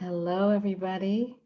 Hello, everybody.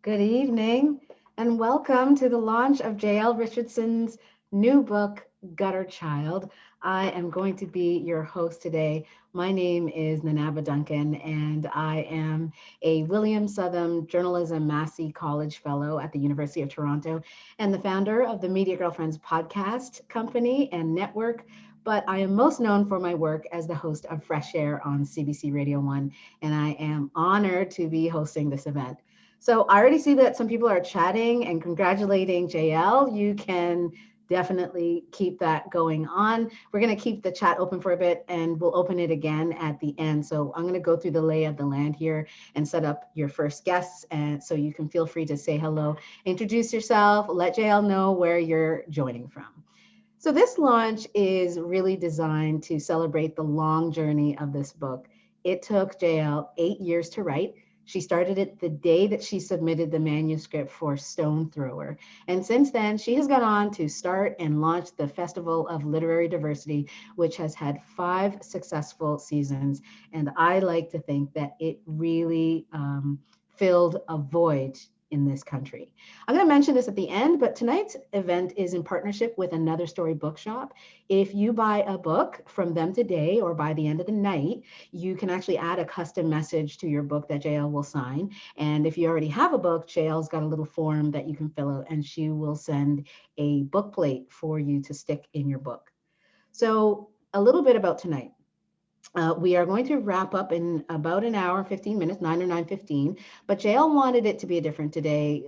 Good evening, and welcome to the launch of Jael Richardson's new book, Gutter Child. I am going to be your host today. My name is Nanaba Duncan, and I am a William Southam Journalism Massey College Fellow at the University of Toronto and the founder of the Media Girlfriends podcast company and network. But I am most known for my work as the host of Fresh Air on CBC Radio 1, and I am honored to be hosting this event. So I already see that some people are chatting and congratulating JL. You can definitely keep that going on. We're going to keep the chat open for a bit and we'll open it again at the end. So I'm going to go through the lay of the land here and set up your first guests. And so you can feel free to say hello, introduce yourself, let JL know where you're joining from. So this launch is really designed to celebrate the long journey of this book. It took JL 8 years to write. She started it the day that she submitted the manuscript for Stone Thrower. And since then, she has gone on to start and launch the Festival of Literary Diversity, which has had 5 successful seasons. And I like to think that it really filled a void in this country. I'm going to mention this at the end, but tonight's event is in partnership with Another Story Bookshop. If you buy a book from them today or by the end of the night, you can actually add a custom message to your book that JL will sign. And if you already have a book, JL's got a little form that you can fill out and she will send a book plate for you to stick in your book. So a little bit about tonight. We are going to wrap up in about an hour, 15 minutes, 9 or 9:15. But JL wanted it to be different today,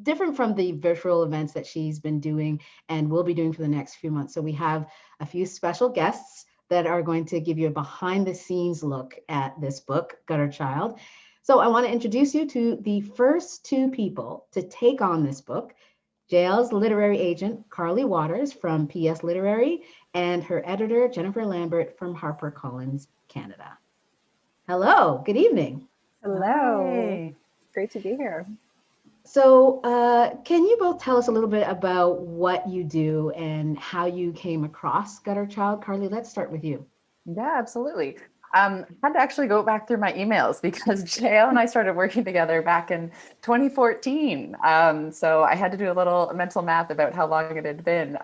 different from the virtual events that she's been doing and will be doing for the next few months. So we have a few special guests that are going to give you a behind the scenes look at this book, Gutter Child. So I want to introduce you to the first two people to take on this book. JL's literary agent, Carly Waters from PS Literary, and her editor, Jennifer Lambert from Harper Collins Canada. Hello, good evening. Hello. Hi. Great to be here. So, can you both tell us a little bit about what you do and how you came across Gutter Child? Carly, let's start with you. Yeah, absolutely. I had to actually go back through my emails because Jael and I started working together back in 2014. So I had to do a little mental math about how long it had been.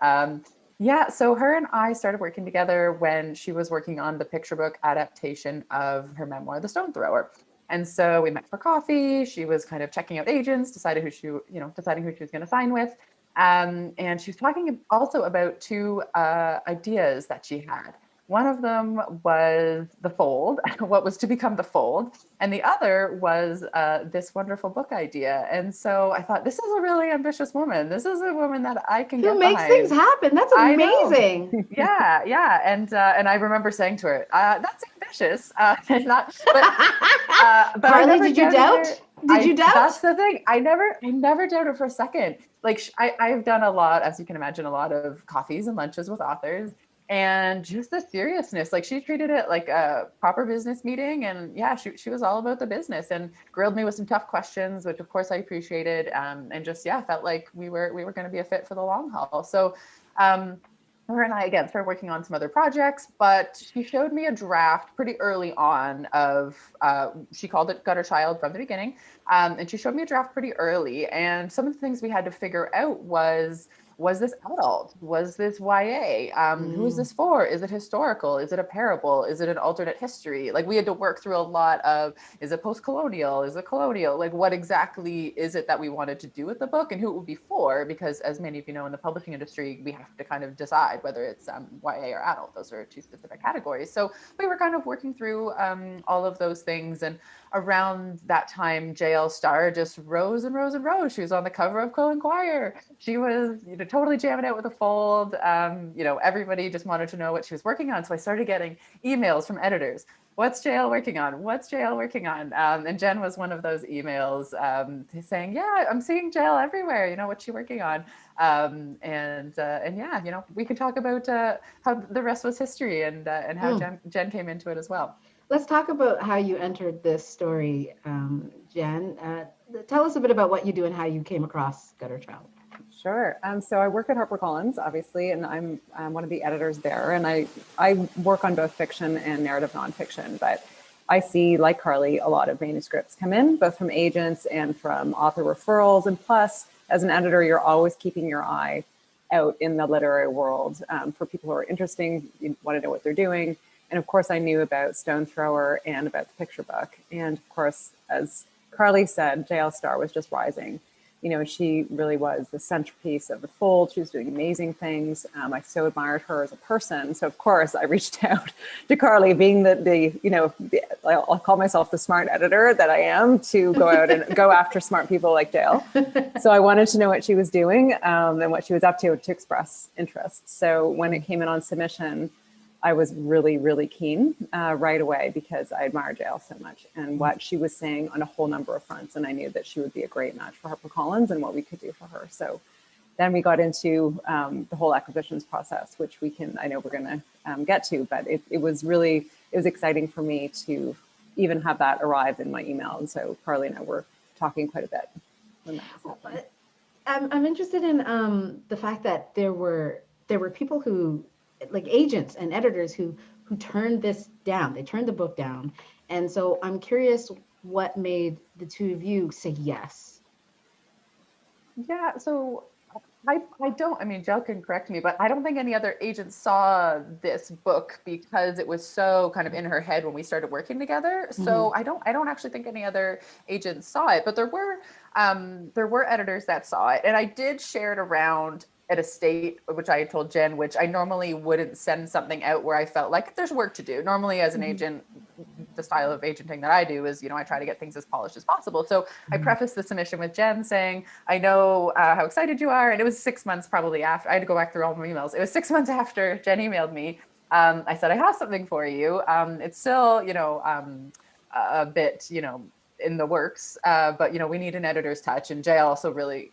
Yeah, so her and I started working together when she was working on the picture book adaptation of her memoir, The Stone Thrower. And so we met for coffee. She was kind of checking out agents, deciding who she was going to sign with. And she was talking also about two ideas that she had. One of them was The Fold, what was to become The Fold, and the other was this wonderful book idea. And so I thought, this is a really ambitious woman. This is a woman that I can Who get makes things behind. happen? That's I know. amazing. Yeah, yeah, and I remember saying to her, "That's ambitious," not, but I Carly, never did you doubted her. doubt? Did you That's doubt? the thing. I never doubted for a second. Like I've done a lot, as you can imagine, a lot of coffees and lunches with authors, and just the seriousness. Like she treated it like a proper business meeting, and yeah, she was all about the business and grilled me with some tough questions, which of course I appreciated, and just yeah, felt like we were going to be a fit for the long haul. So. Her and I again started working on some other projects, but she showed me a draft pretty early on of she called it Gutter Child from the beginning, and she showed me a draft pretty early. And some of the things we had to figure out was this adult? Was this YA? Who is Mm, this for? Is it historical? Is it a parable? Is it an alternate history? Like we had to work through a lot of, is it post-colonial? Is it colonial? Like what exactly is it that we wanted to do with the book and who it would be for? Because as many of you know, in the publishing industry, we have to kind of decide whether it's YA or adult. Those are two specific categories. So we were kind of working through all of those things. And around that time, JL Star just rose and rose and rose. She was on the cover of Quill and Choir. She was, totally jamming out with a fold. Everybody just wanted to know what she was working on. So I started getting emails from editors. What's JL working on? What's JL working on? And Jen was one of those emails saying, yeah, I'm seeing JL everywhere. What's she working on? And yeah, we could talk about how the rest was history and how mm. Jen came into it as well. Let's talk about how you entered this story, Jen. Tell us a bit about what you do and how you came across Gutter Child. Sure. So I work at Harper Collins, obviously, and I'm one of the editors there. And I work on both fiction and narrative nonfiction. But I see, like Carly, a lot of manuscripts come in, both from agents and from author referrals. And plus, as an editor, you're always keeping your eye out in the literary world for people who are interesting. You want to know what they're doing. And of course, I knew about Stone Thrower and about the picture book. And of course, as Carly said, Jael's star was just rising. You know, she really was the centerpiece of the fold. She was doing amazing things. I so admired her as a person. So of course I reached out to Carly, being I'll call myself the smart editor that I am, to go out and go after smart people like Jael. So I wanted to know what she was doing and what she was up to express interest. So when it came in on submission, I was really, really keen right away because I admire Jael so much and what she was saying on a whole number of fronts. And I knew that she would be a great match for Harper Collins and what we could do for her. So then we got into the whole acquisitions process, which I know we're going to get to, but it was exciting for me to even have that arrive in my email. And so Carly and I were talking quite a bit when that was happening. I'm interested in the fact that there were people who, like agents and editors, who turned this down. They turned the book down. And so I'm curious what made the two of you say yes. Yeah, so I mean, Jael can correct me, but I don't think any other agent saw this book because it was so kind of in her head when we started working together. So I don't actually think any other agents saw it, but there were editors that saw it, and I did share it around at a state, which I told Jen, which I normally wouldn't send something out where I felt like there's work to do. Normally as an agent, the style of agenting that I do is, I try to get things as polished as possible. So I prefaced the submission with Jen saying, I know how excited you are. And it was 6 months probably after. I had to go back through all my emails. It was 6 months after Jen emailed me. I said, I have something for you. It's still, a bit, in the works, but we need an editor's touch, and Jael also really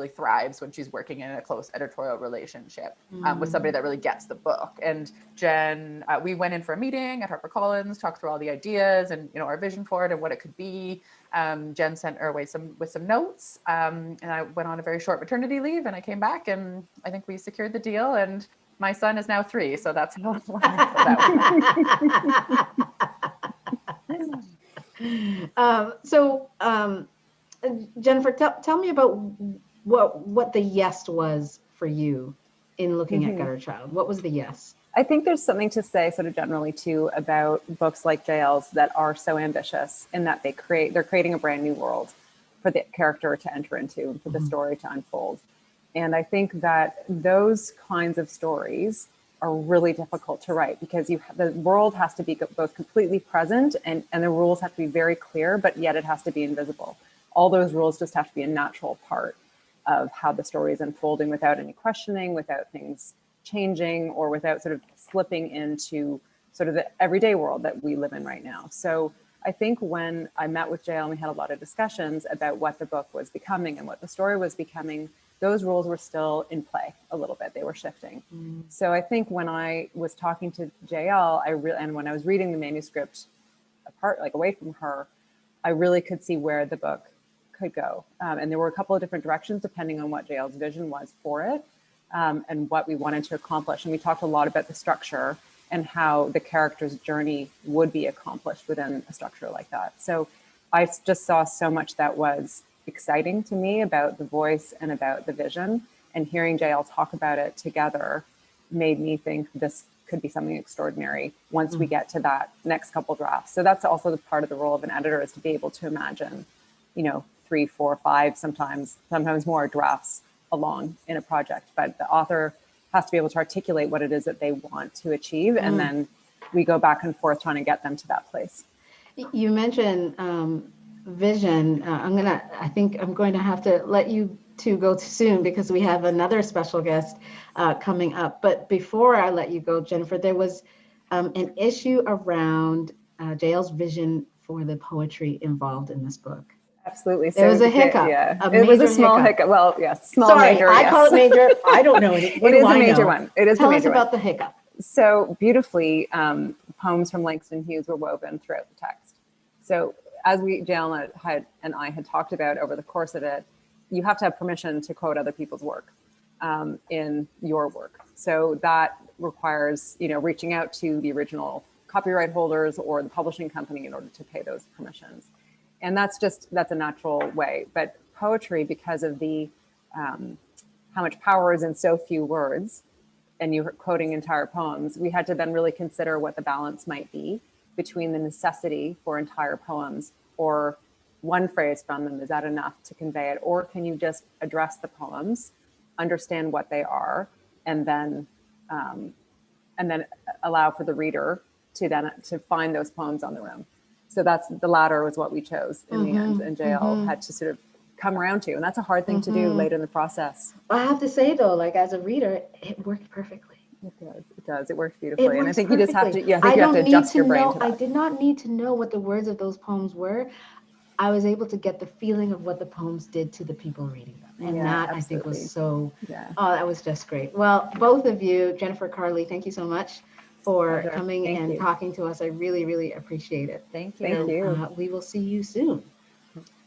thrives when she's working in a close editorial relationship with somebody that really gets the book. And Jen, we went in for a meeting at Harper Collins, talked through all the ideas and our vision for it and what it could be. Jen sent her away with some notes, and I went on a very short maternity leave, and I came back, and I think we secured the deal. And my son is now 3, so that's how that Jennifer, tell me about what the yes was for you in looking at Gutter Child. What was the yes? I think there's something to say sort of generally too about books like Jael's that are so ambitious in that they're creating a brand new world for the character to enter into and for the story to unfold. And I think that those kinds of stories are really difficult to write because the world has to be both completely present and the rules have to be very clear, but yet it has to be invisible. All those rules just have to be a natural part of how the story is unfolding without any questioning, without things changing, or without sort of slipping into sort of the everyday world that we live in right now. So I think when I met with Jael and we had a lot of discussions about what the book was becoming and what the story was becoming, those rules were still in play a little bit. They were shifting. So I think when I was talking to Jael, and when I was reading the manuscript apart, like away from her, I really could see where the book could go. And there were a couple of different directions depending on what Jael's vision was for it and what we wanted to accomplish. And we talked a lot about the structure and how the character's journey would be accomplished within a structure like that. So I just saw so much that was exciting to me about the voice and about the vision, and hearing Jael talk about it together made me think this could be something extraordinary once we get to that next couple drafts. So that's also the part of the role of an editor, is to be able to imagine, 3, 4, 5, sometimes more drafts along in a project, but the author has to be able to articulate what it is that they want to achieve. And then we go back and forth trying to get them to that place. You mentioned vision. I think I'm going to have to let you two go soon because we have another special guest coming up. But before I let you go, Jennifer, there was an issue around Jael's vision for the poetry involved in this book. Absolutely. There was a hiccup. Yeah, it was a small hiccup. Well, yes, small, Sorry, major. I call it major. I don't know. It is a major one. It is Tell a major us about one. the hiccup. So beautifully, poems from Langston Hughes were woven throughout the text. So as Jael and I had talked about over the course of it, you have to have permission to quote other people's work in your work. So that requires, reaching out to the original copyright holders or the publishing company in order to pay those permissions. And that's a natural way. But poetry, because of the how much power is in so few words, and you're quoting entire poems, we had to then really consider what the balance might be between the necessity for entire poems, or one phrase from them, is that enough to convey it? Or can you just address the poems, understand what they are, and then allow for the reader to find those poems on their own. So that's the latter was what we chose in the end, and Jael had to sort of come around to, and that's a hard thing to do late in the process. I have to say though, like as a reader, it worked perfectly. It does. It works beautifully. And I think perfectly. you just have to, you have to adjust your brain to that. I did not need to know what the words of those poems were. I was able to get the feeling of what the poems did to the people reading them. And that I think was so, that was just great. Well, both of you, Jennifer, Carly, thank you so much for coming and talking to us. I really, really appreciate it. Thank you. We will see you soon.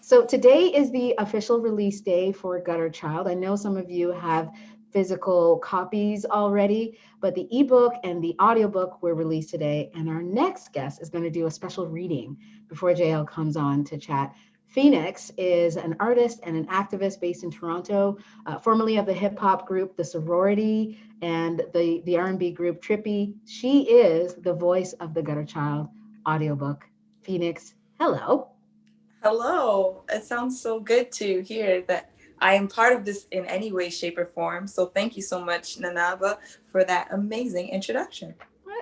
So today is the official release day for Gutter Child. I know some of you have physical copies already, but the ebook and the audiobook were released today. And our next guest is going to do a special reading before Jael comes on to chat. Phoenix is an artist and an activist based in Toronto, formerly of the hip hop group The Sorority and the R&B group Trippy. She is the voice of the Gutter Child audiobook. Phoenix, hello. Hello. It sounds so good to hear that I am part of this in any way, shape, or form. So thank you so much, Nanaba, for that amazing introduction.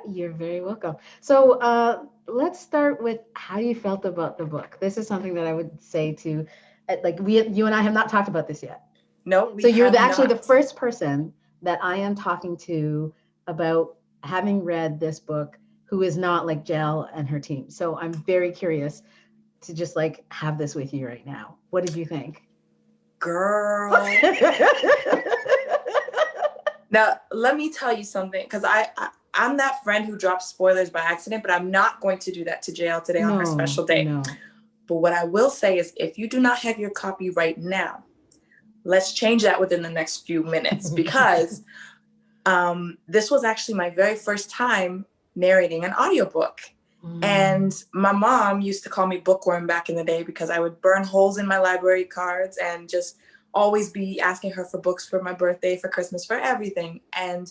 You're very welcome. So let's start with how you felt about the book. This is something that I would say to, you and I have not talked about this yet. No, so you're actually the first person that I am talking to about having read this book who is not like Jael and her team. So I'm very curious to just like have this with you right now. What did you think? Girl. Now, let me tell you something, because I'm that friend who drops spoilers by accident, but I'm not going to do that to Jael today on her special day. No. But what I will say is, if you do not have your copy right now, let's change that within the next few minutes, because this was actually my very first time narrating an audiobook. And my mom used to call me bookworm back in the day because I would burn holes in my library cards and just always be asking her for books for my birthday, for Christmas, for everything. And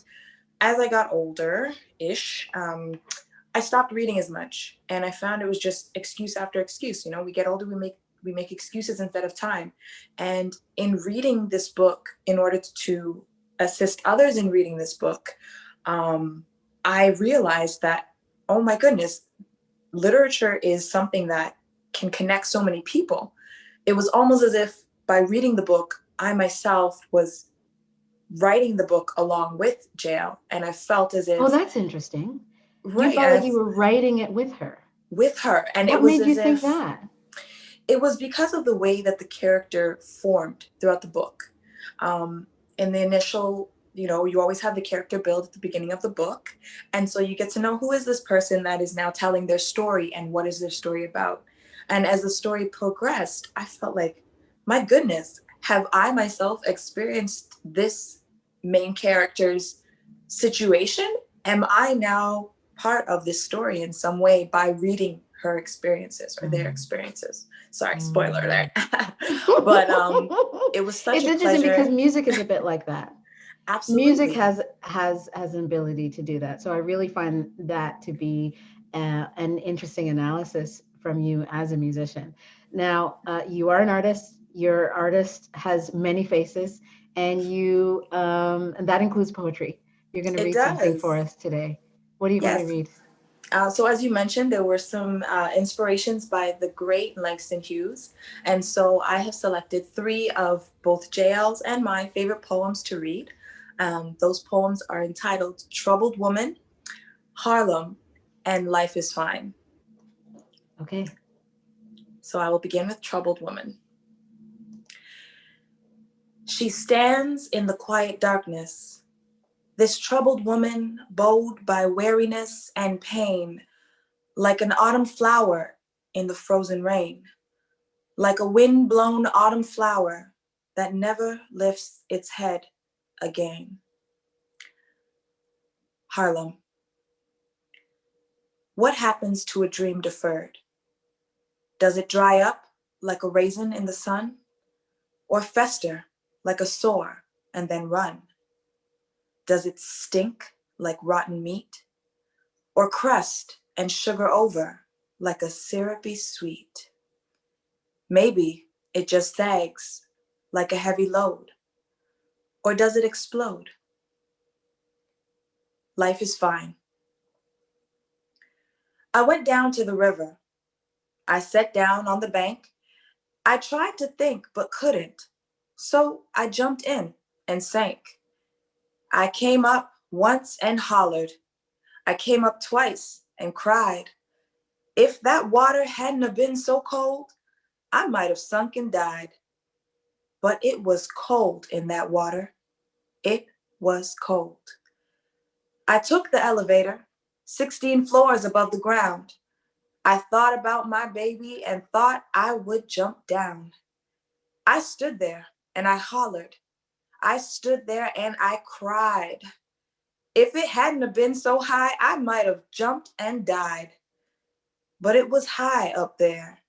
as I got older-ish, I stopped reading as much. And I found it was just excuse after excuse. You know, we get older, we make excuses instead of time. And in reading this book, in order to assist others in reading this book, I realized that, oh my goodness, literature is something that can connect so many people. It was almost as if by reading the book, I myself was writing the book along with Jael, and I felt as if... Oh, that's interesting. Right. You felt like you were writing it with her. With her. And what made you think that? It was because of the way that the character formed throughout the book. In the initial... You know, you always have the character build at the beginning of the book. And so you get to know who is this person that is now telling their story and what is their story about. And as the story progressed, I felt like, my goodness, have I myself experienced this main character's situation? Am I now part of this story in some way by reading her experiences or their experiences? Sorry, spoiler alert. But it was such a pleasure. It's interesting because music is a bit like that. Absolutely. Music has an ability to do that. So I really find that to be an interesting analysis from you as a musician. Now, you are an artist. Your artist has many faces, and and that includes poetry. You're going to read something for us today. What are you going to read? So as you mentioned, there were some inspirations by the great Langston Hughes. And so I have selected 3 of both Jael's and my favorite poems to read. Those poems are entitled Troubled Woman, Harlem, and Life is Fine. Okay. So I will begin with Troubled Woman. She stands in the quiet darkness, this troubled woman bowed by weariness and pain, like an autumn flower in the frozen rain, like a wind-blown autumn flower that never lifts its head again. Harlem. What happens to a dream deferred? Does it dry up like a raisin in the sun? Or fester like a sore and then run? Does it stink like rotten meat? Or crust and sugar over like a syrupy sweet? Maybe it just sags like a heavy load. Or does it explode? Life is fine. I went down to the river. I sat down on the bank. I tried to think but couldn't. So I jumped in and sank. I came up once and hollered. I came up twice and cried. If that water hadn't have been so cold, I might have sunk and died. But it was cold in that water. It was cold. I took the elevator, 16 floors above the ground. I thought about my baby and thought I would jump down. I stood there and I hollered. I stood there and I cried. If it hadn't have been so high, I might have jumped and died. But it was high up there.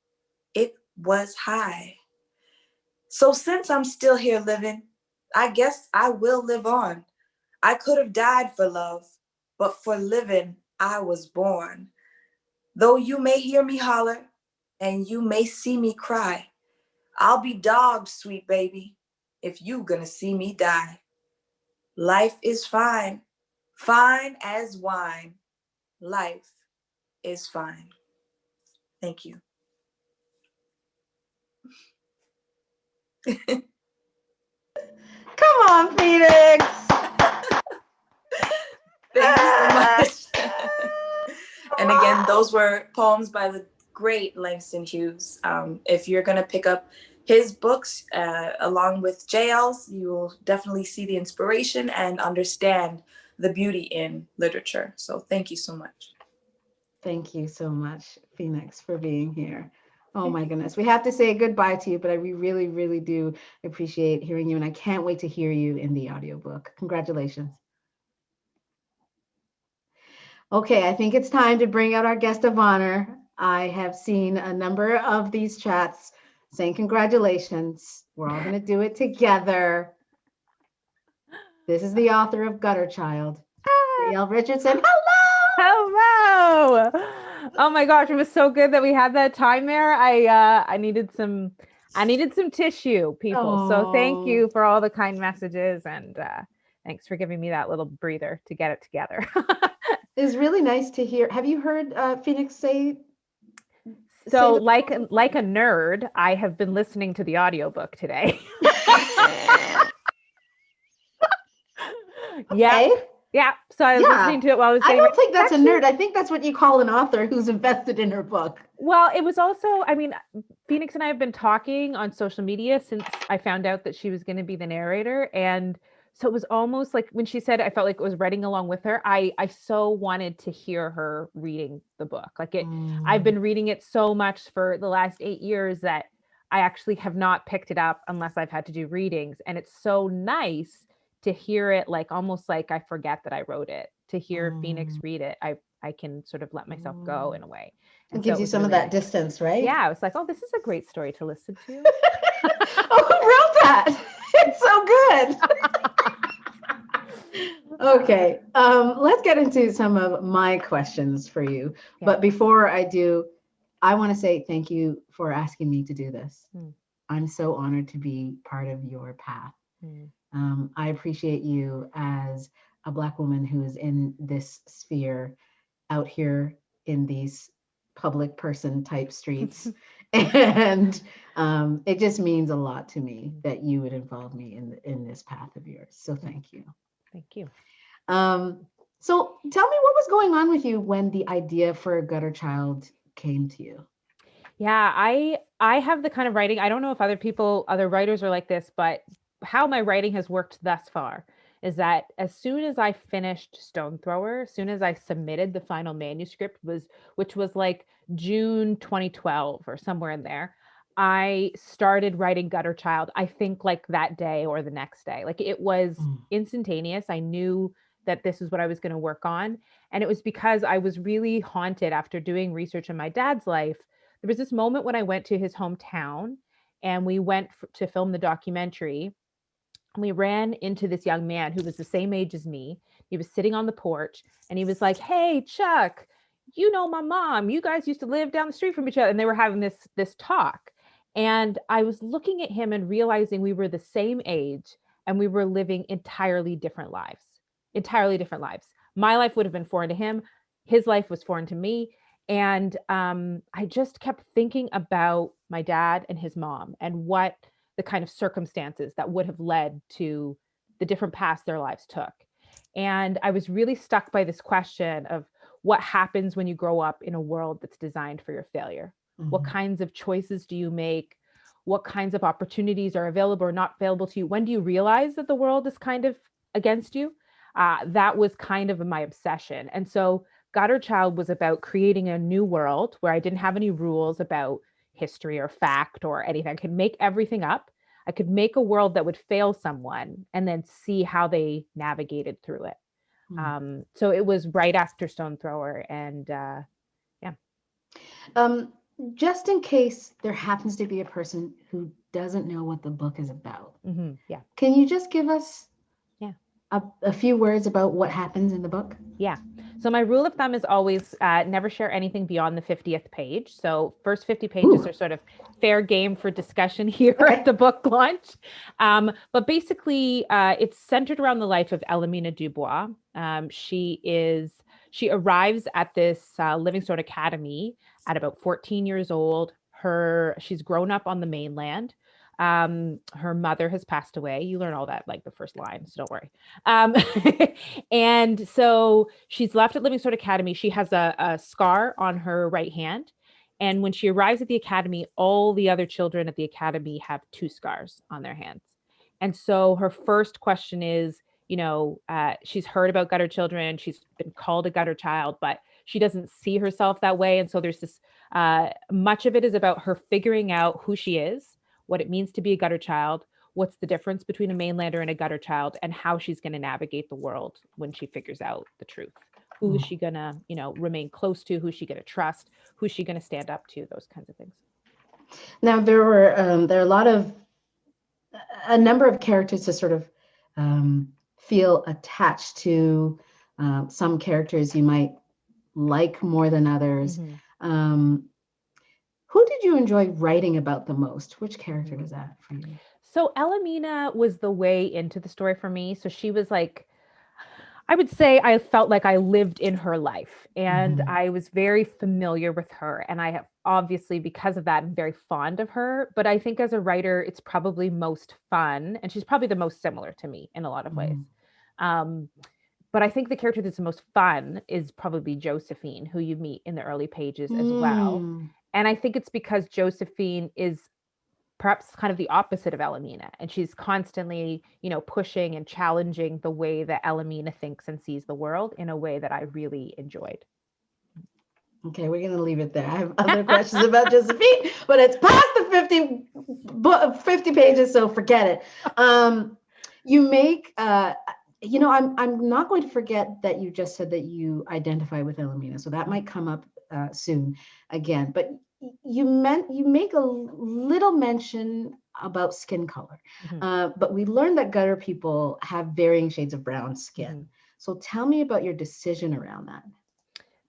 It was high. So since I'm still here living, I guess I will live on. I could have died for love, but for living I was born. Though you may hear me holler and you may see me cry, I'll be dogged, sweet baby, if you gonna see me die. Life is fine, fine as wine. Life is fine. Thank you. Come on, Phoenix. Thank you so much. And again, those were poems by the great Langston Hughes. If you're going to pick up his books along with Jael's, you will definitely see the inspiration and understand the beauty in literature. So thank you so much. Thank you so much, Phoenix, for being here. Oh my goodness. We have to say goodbye to you, but we really, really do appreciate hearing you. And I can't wait to hear you in the audiobook. Congratulations. Okay, I think it's time to bring out our guest of honor. I have seen a number of these chats saying congratulations. We're all going to do it together. This is the author of Gutter Child, Jael Richardson. Hello. Oh my gosh, it was so good that we had that time there. I needed some tissue, people. So thank you for all the kind messages, and thanks for giving me that little breather to get it together. It's really nice to hear. Have you heard Phoenix say? So like a nerd, I have been listening to the audiobook today. Yeah. Okay. Yeah. So I was listening to it while I was getting I don't think that's a nerd. I think that's what you call an author who's invested in her book. Well, it was also, I mean, Phoenix and I have been talking on social media since I found out that she was going to be the narrator. And so it was almost like when she said, I felt like it was writing along with her. I so wanted to hear her reading the book. Like I've been reading it so much for the last 8 years that I actually have not picked it up unless I've had to do readings. And it's so nice to hear it, like almost like I forget that I wrote it. To hear Phoenix read it, I can sort of let myself go in a way. And it gives you some of that distance, right? Yeah, I was like, oh, this is a great story to listen to. Oh, who wrote that? It's so good. Okay, let's get into some of my questions for you. Yeah. But before I do, I want to say thank you for asking me to do this. I'm so honored to be part of your path. I appreciate you as a Black woman who is in this sphere out here in these public person type streets. And it just means a lot to me that you would involve me in this path of yours. So thank you. Thank you. So tell me what was going on with you when the idea for Gutter Child came to you? Yeah, I have the kind of writing, I don't know if other writers are like this, but how my writing has worked thus far is that as soon as I finished Stone Thrower, as soon as I submitted the final manuscript, which was like June 2012 or somewhere in there, I started writing Gutter Child, I think like that day or the next day. Like it was instantaneous. I knew that this is what I was going to work on. And it was because I was really haunted after doing research in my dad's life. There was this moment when I went to his hometown and we went to film the documentary. And we ran into this young man who was the same age as me. He was sitting on the porch and he was like, "Hey, Chuck, you know my mom. You guys used to live down the street from each other." And they were having this talk. And I was looking at him and realizing we were the same age and we were living entirely different lives. Entirely different lives. My life would have been foreign to him. His life was foreign to me. And I just kept thinking about my dad and his mom and what the kind of circumstances that would have led to the different paths their lives took. And I was really stuck by this question of what happens when you grow up in a world that's designed for your failure. Mm-hmm. What kinds of choices do you make? What kinds of opportunities are available or not available to you? When do you realize that the world is kind of against you? That was kind of my obsession. And so Gutter Child was about creating a new world where I didn't have any rules about history or fact or anything. I could make everything up. I could make a world that would fail someone and then see how they navigated through it. So it was right after Stone Thrower, and yeah. Just in case there happens to be a person who doesn't know what the book is about, yeah. Can you just give us a few words about what happens in the book? Yeah. So my rule of thumb is always never share anything beyond the 50th page. So first 50 pages are sort of fair game for discussion here at the book launch. But basically, it's centered around the life of Elamina Dubois. She arrives at this Livingstone Academy at about 14 years old. She's grown up on the mainland. Her mother has passed away. You learn all that like the first line, so don't worry. And so she's left at Livingstone Academy. She has a scar on her right hand. And when she arrives at the academy, all the other children at the academy have 2 scars on their hands. And so her first question is, she's heard about gutter children. She's been called a gutter child, but she doesn't see herself that way. And so there's this, much of it is about her figuring out who she is, what it means to be a gutter child, what's the difference between a mainlander and a gutter child, and how she's going to navigate the world when she figures out the truth. Who is she going to, remain close to? Who's she going to trust? Who's she going to stand up to? Those kinds of things. Now, there are a number of characters to sort of feel attached to. Some characters you might like more than others. Mm-hmm. Who did you enjoy writing about the most? Which character was that for you? So Elamina was the way into the story for me. So she was like, I would say I felt like I lived in her life and I was very familiar with her. And I have obviously, because of that, I'm very fond of her. But I think as a writer, it's probably most fun. And she's probably the most similar to me in a lot of ways. But I think the character that's the most fun is probably Josephine, who you meet in the early pages as well. And I think it's because Josephine is perhaps kind of the opposite of Elamina. And she's constantly, pushing and challenging the way that Elamina thinks and sees the world in a way that I really enjoyed. Okay, we're going to leave it there. I have other questions about Josephine, but it's past the 50 pages, so forget it. You make... I'm not going to forget that you just said that you identify with Elamina, so that might come up soon again. But you make a little mention about skin color, but we learned that gutter people have varying shades of brown skin. So tell me about your decision around that.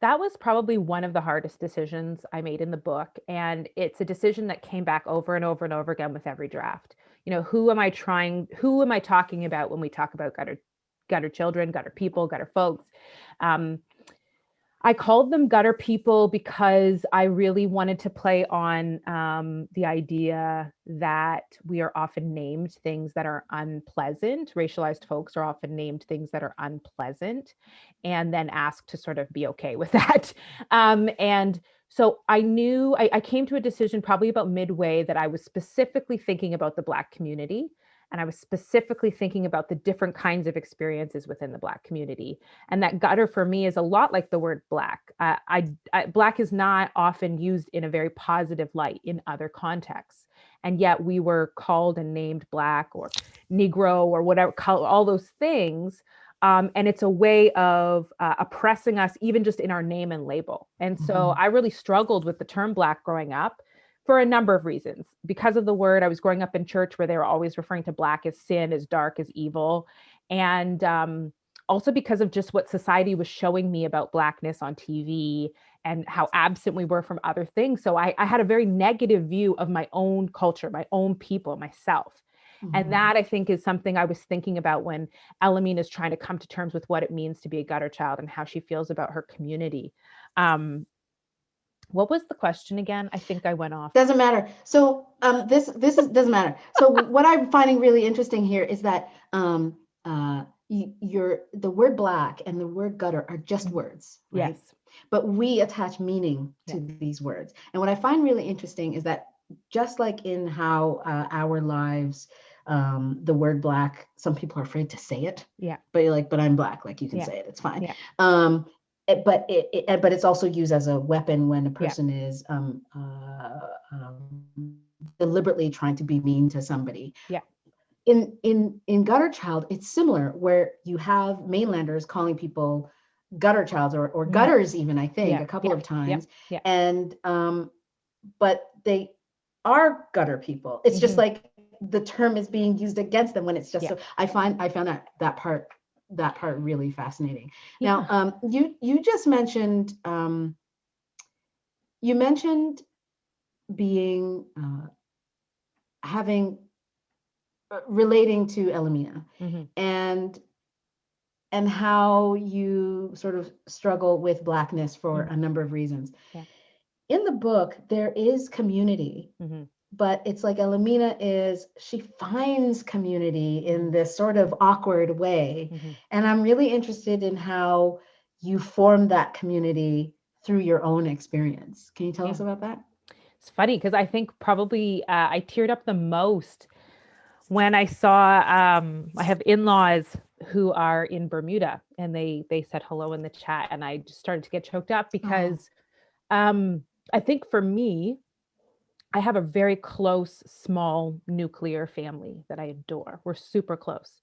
That was probably one of the hardest decisions I made in the book, and it's a decision that came back over and over and over again with every draft. Who am I talking about when we talk about gutter children, gutter people, gutter folks? I called them gutter people because I really wanted to play on the idea that we are often named things that are unpleasant. Racialized folks are often named things that are unpleasant and then asked to sort of be okay with that. And so I knew I came to a decision probably about midway that I was specifically thinking about the Black community. And I was specifically thinking about the different kinds of experiences within the Black community. And that gutter for me is a lot like the word Black. Black is not often used in a very positive light in other contexts. And yet we were called and named Black or Negro or whatever, all those things And it's a way of oppressing us, even just in our name and label. And so I really struggled with the term Black growing up for a number of reasons. Because of the word, I was growing up in church where they were always referring to Black as sin, as dark, as evil. And also because of just what society was showing me about Blackness on TV and how absent we were from other things. So I had a very negative view of my own culture, my own people, myself. And that, I think, is something I was thinking about when Elamina is trying to come to terms with what it means to be a gutter child and how she feels about her community. What was the question again? I think I went off. Doesn't matter. So doesn't matter. So what I'm finding really interesting here is that the word Black and the word gutter are just words, right? Yes. But we attach meaning to these words. And what I find really interesting is that just like in how our lives, the word Black, some people are afraid to say it. Yeah. But you're like, but I'm Black, like you can say it, it's fine. Yeah. But it's also used as a weapon when a person is deliberately trying to be mean to somebody. Yeah. In Gutter Child, it's similar, where you have mainlanders calling people gutter childs or gutters, even, I think, a couple of times. And but they are gutter people. It's just like the term is being used against them when it's just so. I found that part really fascinating. Now, you just mentioned being having relating to Elamina and how you sort of struggle with Blackness for a number of reasons. In the book, there is community, but it's like Elamina she finds community in this sort of awkward way. And I'm really interested in how you form that community through your own experience. Can you tell us about that? It's funny because I think probably I teared up the most when I saw, I have in-laws who are in Bermuda, and they said hello in the chat, and I just started to get choked up because I think for me, I have a very close, small nuclear family that I adore. We're super close.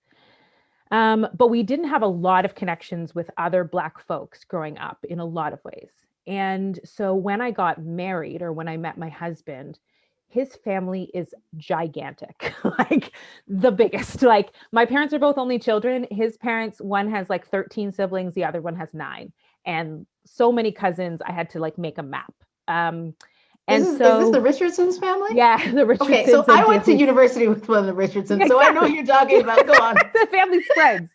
But we didn't have a lot of connections with other Black folks growing up in a lot of ways. And so when I got married, or when I met my husband, his family is gigantic, like the biggest. Like, my parents are both only children. His parents, one has like 13 siblings, the other one has 9. And so many cousins, I had to like make a map. Is this the Richardsons family? Yeah, the Richardsons. Okay, so I went to university with one of the Richardsons, so I know who you're talking about. Go on. The family spreads.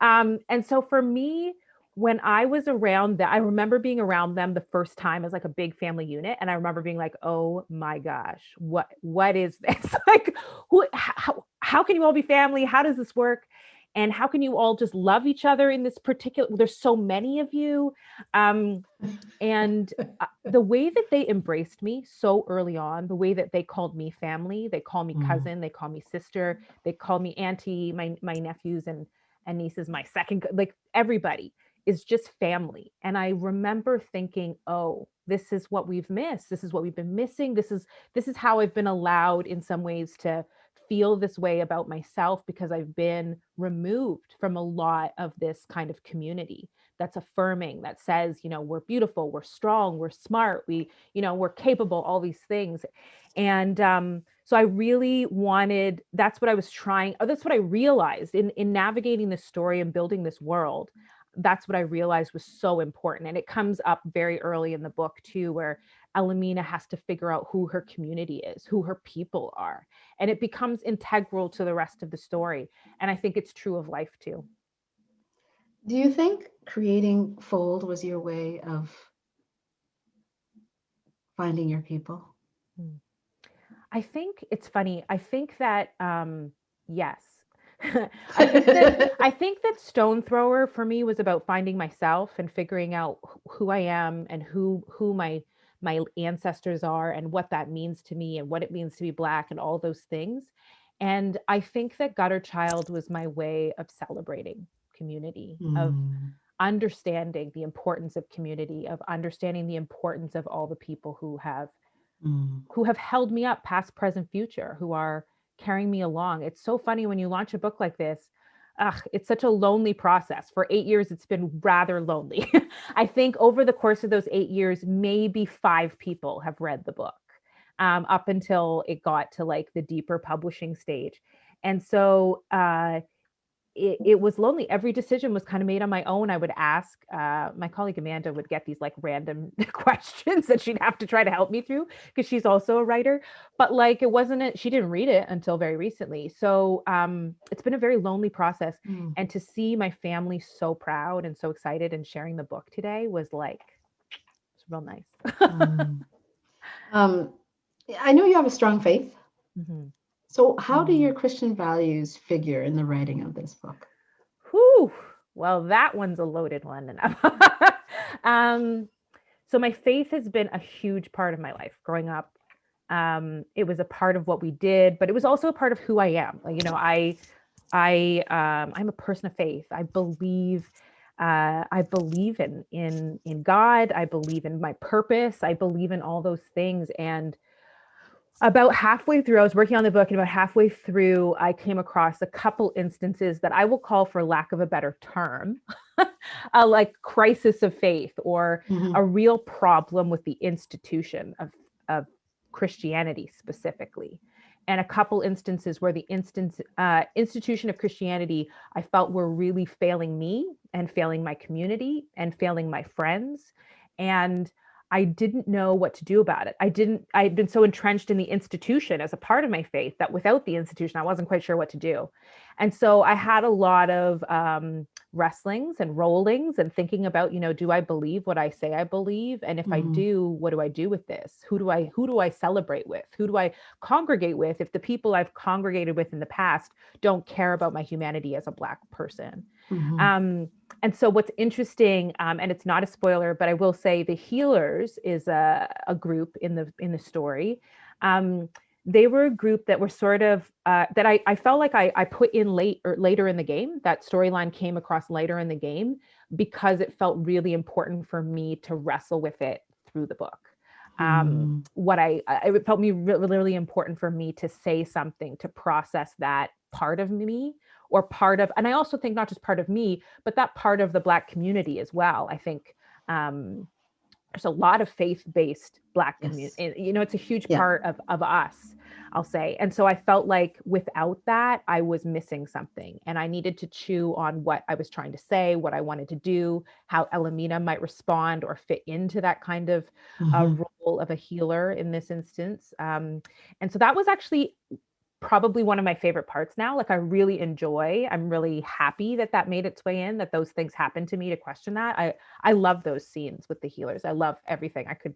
And so for me, when I was around them, I remember being around them the first time as like a big family unit. And I remember being like, oh my gosh, what is this? Like, how can you all be family? How does this work? And how can you all just love each other in this particular, there's so many of you. And the way that they embraced me so early on, the way that they called me family, they call me cousin, they call me sister, they call me auntie, my nephews and nieces, my second, like everybody is just family. And I remember thinking, oh, this is what we've missed. This is what we've been missing. This is how I've been allowed in some ways to feel this way about myself, because I've been removed from a lot of this kind of community that's affirming, that says, we're beautiful, we're strong, we're smart, we're capable, all these things. And so I really wanted, that's what I realized in navigating this story and building this world. That's what I realized was so important. And it comes up very early in the book too, where Elamina has to figure out who her community is, who her people are. And it becomes integral to the rest of the story. And I think it's true of life too. Do you think creating Fold was your way of finding your people? I think it's funny. I think that, yes. I think that Stone Thrower for me was about finding myself and figuring out who I am and who my ancestors are and what that means to me and what it means to be Black and all those things. And I think that Gutter Child was my way of celebrating community, of understanding the importance of community, of understanding the importance of all the people who have held me up, past, present, future, who are carrying me along. It's so funny when you launch a book like this. it's such a lonely process. For 8 years, it's been rather lonely. I think over the course of those 8 years, maybe 5 people have read the book, up until it got to like the deeper publishing stage. And so it was lonely. Every decision was kind of made on my own. I would ask, my colleague Amanda would get these like random questions that she'd have to try to help me through, because she's also a writer. But like, she didn't read it until very recently. So it's been a very lonely process. And to see my family so proud and so excited and sharing the book today was like, it's real nice. I know you have a strong faith. Mm-hmm. So how do your Christian values figure in the writing of this book? Whew. Well, that one's a loaded one. So my faith has been a huge part of my life growing up. It was a part of what we did, but it was also a part of who I am. You know, I'm a person of faith. I believe in God. I believe in my purpose. I believe in all those things. And about halfway through, I was working on the book, and about halfway through, I came across a couple instances that I will call, for lack of a better term, a like crisis of faith, or a real problem with the institution of Christianity specifically. And a couple instances where the institution of Christianity, I felt, were really failing me and failing my community and failing my friends. And I didn't know what to do about it. I had been so entrenched in the institution as a part of my faith that without the institution, I wasn't quite sure what to do. And so I had a lot of wrestlings and rollings and thinking about, do I believe what I say I believe? And if I do, what do I do with this? Who do I celebrate with? Who do I congregate with if the people I've congregated with in the past don't care about my humanity as a Black person? And so what's interesting, and it's not a spoiler, but I will say the Healers is a group in the story. They were a group that were sort of, that I felt like I put in later in the game. That storyline came across later in the game because it felt really important for me to wrestle with it through the book. It felt really important for me to say something, to process that part of me, or part of, and I also think not just part of me, but that part of the Black community as well. I think there's a lot of faith-based Black community. It's a huge part of us, I'll say. And so I felt like without that, I was missing something, and I needed to chew on what I was trying to say, what I wanted to do, how Elamina might respond or fit into that kind of role of a healer in this instance. And so that was actually probably one of my favorite parts now. Like, I'm really happy that made its way in, that those things happened to me to question that. I love those scenes with the Healers. I love everything. I could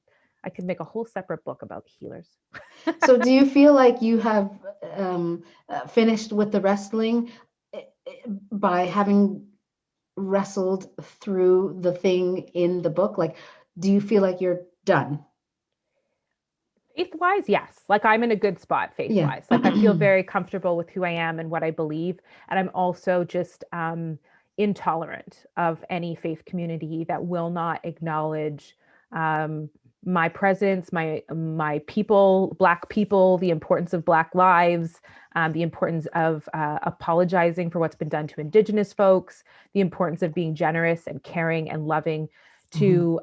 make a whole separate book about the Healers. So do you feel like you have finished with the wrestling by having wrestled through the thing in the book? Like, do you feel like you're done? Faith-wise, yes. Like, I'm in a good spot faith-wise. Like, I feel very comfortable with who I am and what I believe. And I'm also just intolerant of any faith community that will not acknowledge my presence, my people, Black people, the importance of Black lives, the importance of apologizing for what's been done to Indigenous folks, the importance of being generous and caring and loving to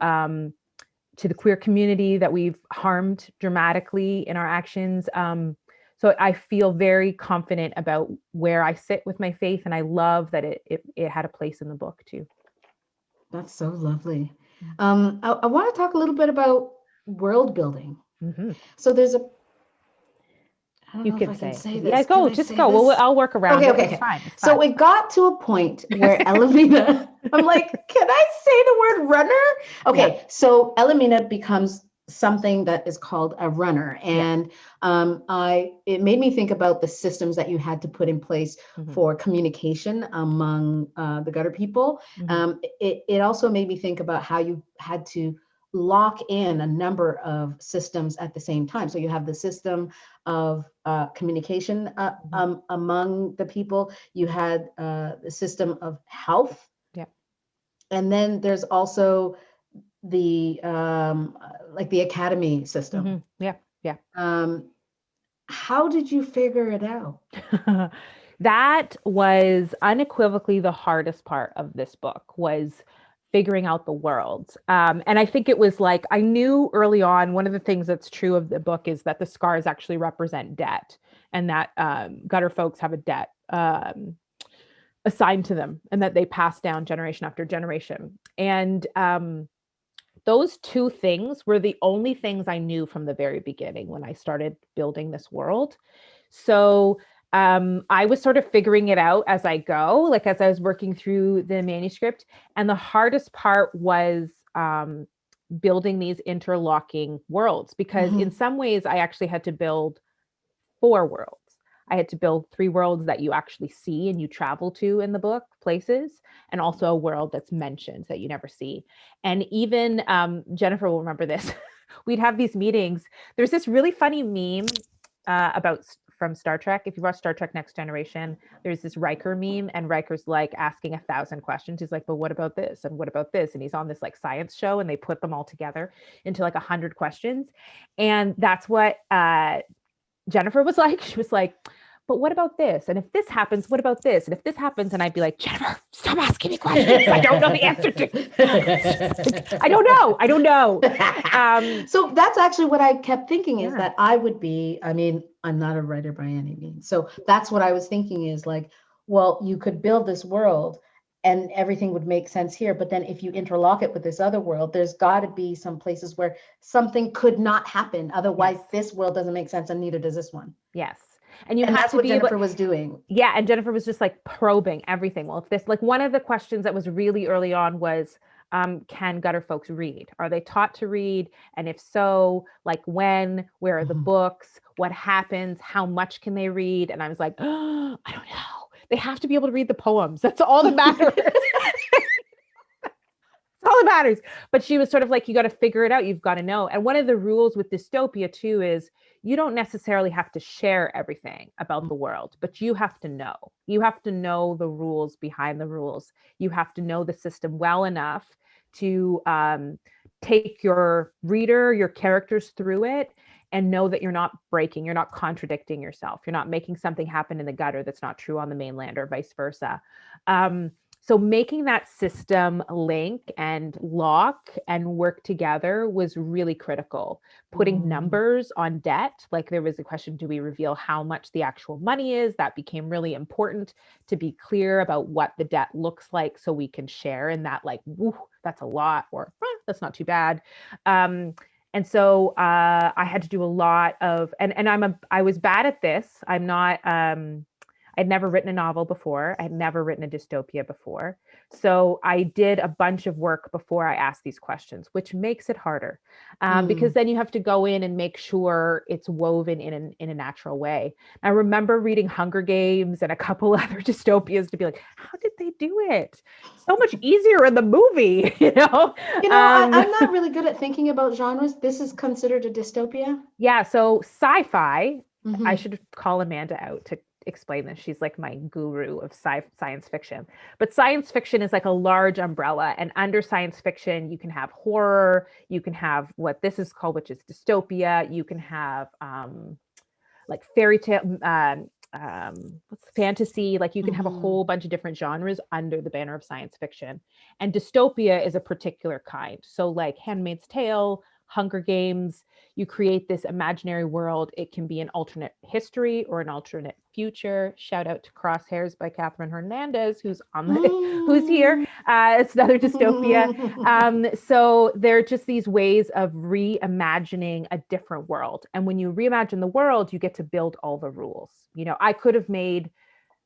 the queer community that we've harmed dramatically in our actions. So I feel very confident about where I sit with my faith, and I love that it had a place in the book too. That's so lovely. I want to talk a little bit about world building. So there's You could say this. Yeah, go. Just go. Well, I'll work around. Okay. It's fine. So it got to a point where Elamina, I'm like, can I say the word runner? Okay, so Elamina becomes something that is called a runner, and it made me think about the systems that you had to put in place for communication among the gutter people. It also made me think about how you had to lock in a number of systems at the same time. So you have the system of communication among the people. You had the system of health. And then there's also the like the academy system. Yeah. How did you figure it out? That was unequivocally the hardest part of this book, was figuring out the world. And I think it was like, I knew early on, one of the things that's true of the book is that the scars actually represent debt, and that gutter folks have a debt assigned to them, and that they pass down generation after generation. And those two things were the only things I knew from the very beginning when I started building this world. So I was sort of figuring it out as I go, like as I was working through the manuscript. And the hardest part was building these interlocking worlds, because in some ways I actually had to build 4 worlds. I had to build 3 worlds that you actually see and you travel to in the book, places, and also a world that's mentioned that you never see. And even Jennifer will remember this. We'd have these meetings. There's this really funny meme from Star Trek. If you watch Star Trek Next Generation, there's this Riker meme, and Riker's like asking 1,000 questions. He's like, but what about this? And what about this? And he's on this like science show, and they put them all together into like 100 questions. And that's what Jennifer was like. She was like, but what about this? And if this happens, what about this? And if this happens, and I'd be like, Jennifer, stop asking me questions I don't know the answer to. I don't know. So that's actually what I kept thinking, is that I would be, I mean, I'm not a writer by any means. So that's what I was thinking, is like, well, you could build this world and everything would make sense here. But then if you interlock it with this other world, there's got to be some places where something could not happen. Otherwise, this world doesn't make sense, and neither does this one. Yes. And you and have that's to what be Jennifer was doing. Yeah. And Jennifer was just like probing everything. Well, if this, like one of the questions that was really early on was, can gutter folks read? Are they taught to read? And if so, like when, where are the books? What happens? How much can they read? And I was like, oh, I don't know. They have to be able to read the poems. That's all that matters. All that matters. But she was sort of like, you got to figure it out. You've got to know. And one of the rules with dystopia too is you don't necessarily have to share everything about the world, but you have to know. You have to know the rules behind the rules. You have to know the system well enough to take your reader, your characters through it, and know that you're not breaking, you're not contradicting yourself. You're not making something happen in the gutter that's not true on the mainland, or vice versa. So making that system link and lock and work together was really critical. Putting numbers on debt, like there was a question, do we reveal how much the actual money is? That became really important, to be clear about what the debt looks like, so we can share in that, like, woo, that's a lot, or that's not too bad. And so I had to do a lot of, and I was bad at this. I'm not, I'd never written a novel before. I had never written a dystopia before. So I did a bunch of work before I asked these questions, which makes it harder, because then you have to go in and make sure it's woven in a natural way. I remember reading Hunger Games and a couple other dystopias to be like, how did they do it? So much easier in the movie, you know? I'm not really good at thinking about genres. This is considered a dystopia? Yeah, so sci-fi, I should call Amanda out to explain this. She's like my guru of science fiction. But science fiction is like a large umbrella, and under science fiction you can have horror, you can have what this is called, which is dystopia, you can have like fairy tale, what's fantasy, like you can have a whole bunch of different genres under the banner of science fiction. And dystopia is a particular kind. So like Handmaid's Tale, Hunger Games, you create this imaginary world. It can be an alternate history or an alternate future. Shout out to Crosshairs by Catherine Hernandez, who's who's here. It's another dystopia. So they're just these ways of reimagining a different world. And when you reimagine the world, you get to build all the rules. You know, I could have made,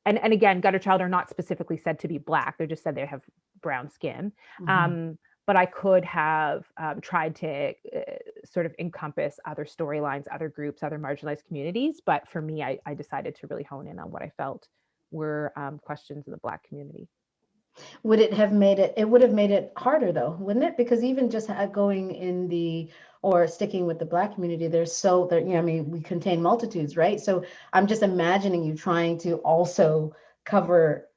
and again, Gutter Child are not specifically said to be Black. They're just said they have brown skin. But I could have tried to sort of encompass other storylines, other groups, other marginalized communities. But for me, I decided to really hone in on what I felt were questions in the Black community. Would it have made it, it would have made it harder though, wouldn't it? Because even just going in the, or sticking with the Black community, I mean, we contain multitudes, right? So I'm just imagining you trying to also cover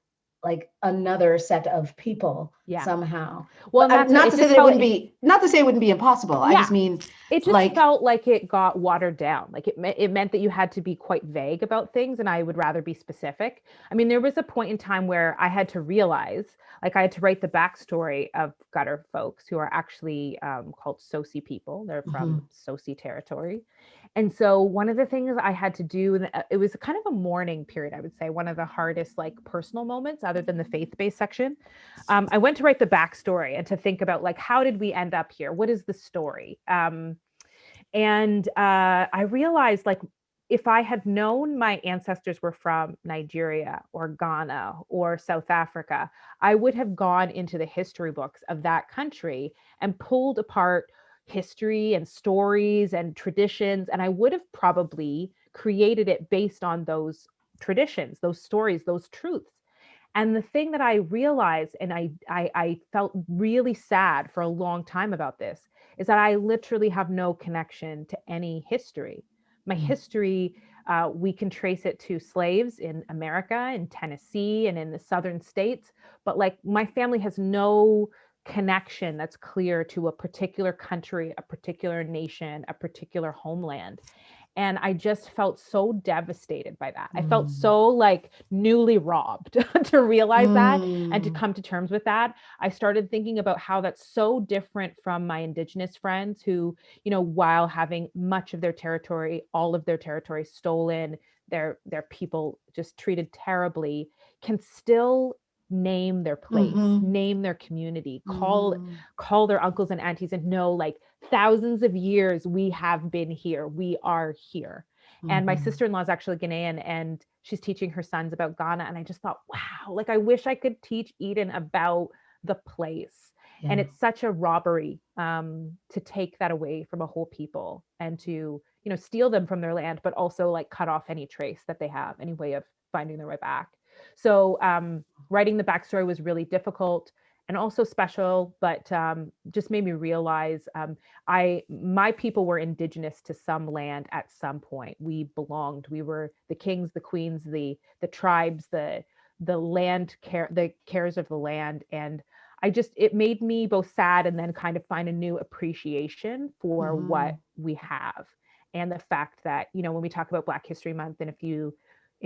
like another set of people Yeah. somehow. Well, But, and that's not it to say just that it felt wouldn't be, not to say it wouldn't be impossible. I just Yeah. mean, it just like, felt like it got watered down. Like it meant that you had to be quite vague about things, and I would rather be specific. I mean, there was a point in time where I had to realize, like, I had to write the backstory of gutter folks who are actually called Sosi people. They're from Sosi territory. And so one of the things I had to do, and it was kind of a mourning period, I would say, one of the hardest, like, personal moments, other than the faith-based section. I went to write the backstory and to think about, like, how did we end up here? What is the story? And I realized, like, if I had known my ancestors were from Nigeria or Ghana or South Africa, I would have gone into the history books of that country and pulled apart history and stories and traditions. And I would have probably created it based on those traditions, those stories, those truths. And the thing that I realized, and I felt really sad for a long time about this, is that I literally have no connection to any history. My history, we can trace it to slaves in America, in Tennessee, and in the southern states. But, like, my family has no connection that's clear to a particular country, a particular nation, a particular homeland. And I just felt so devastated by that. I felt so, like, newly robbed to realize that and to come to terms with that. I started thinking about how that's so different from my Indigenous friends who, while having much of their territory, all of their territory stolen, their people just treated terribly, can still name their place, name their community, call their uncles and aunties and know, like, thousands of years we have been here, we are here. And my sister-in-law is actually Ghanaian, and she's teaching her sons about Ghana. And I just thought, wow, like, I wish I could teach Eden about the place. And it's such a robbery to take that away from a whole people and to, steal them from their land, but also, like, cut off any trace that they have, any way of finding their way back. So writing the backstory was really difficult and also special, but just made me realize my people were indigenous to some land at some point. We belonged. We were the kings, the queens, the tribes, the cares of the land. And it made me both sad and then kind of find a new appreciation for what we have. And the fact that, when we talk about Black History Month in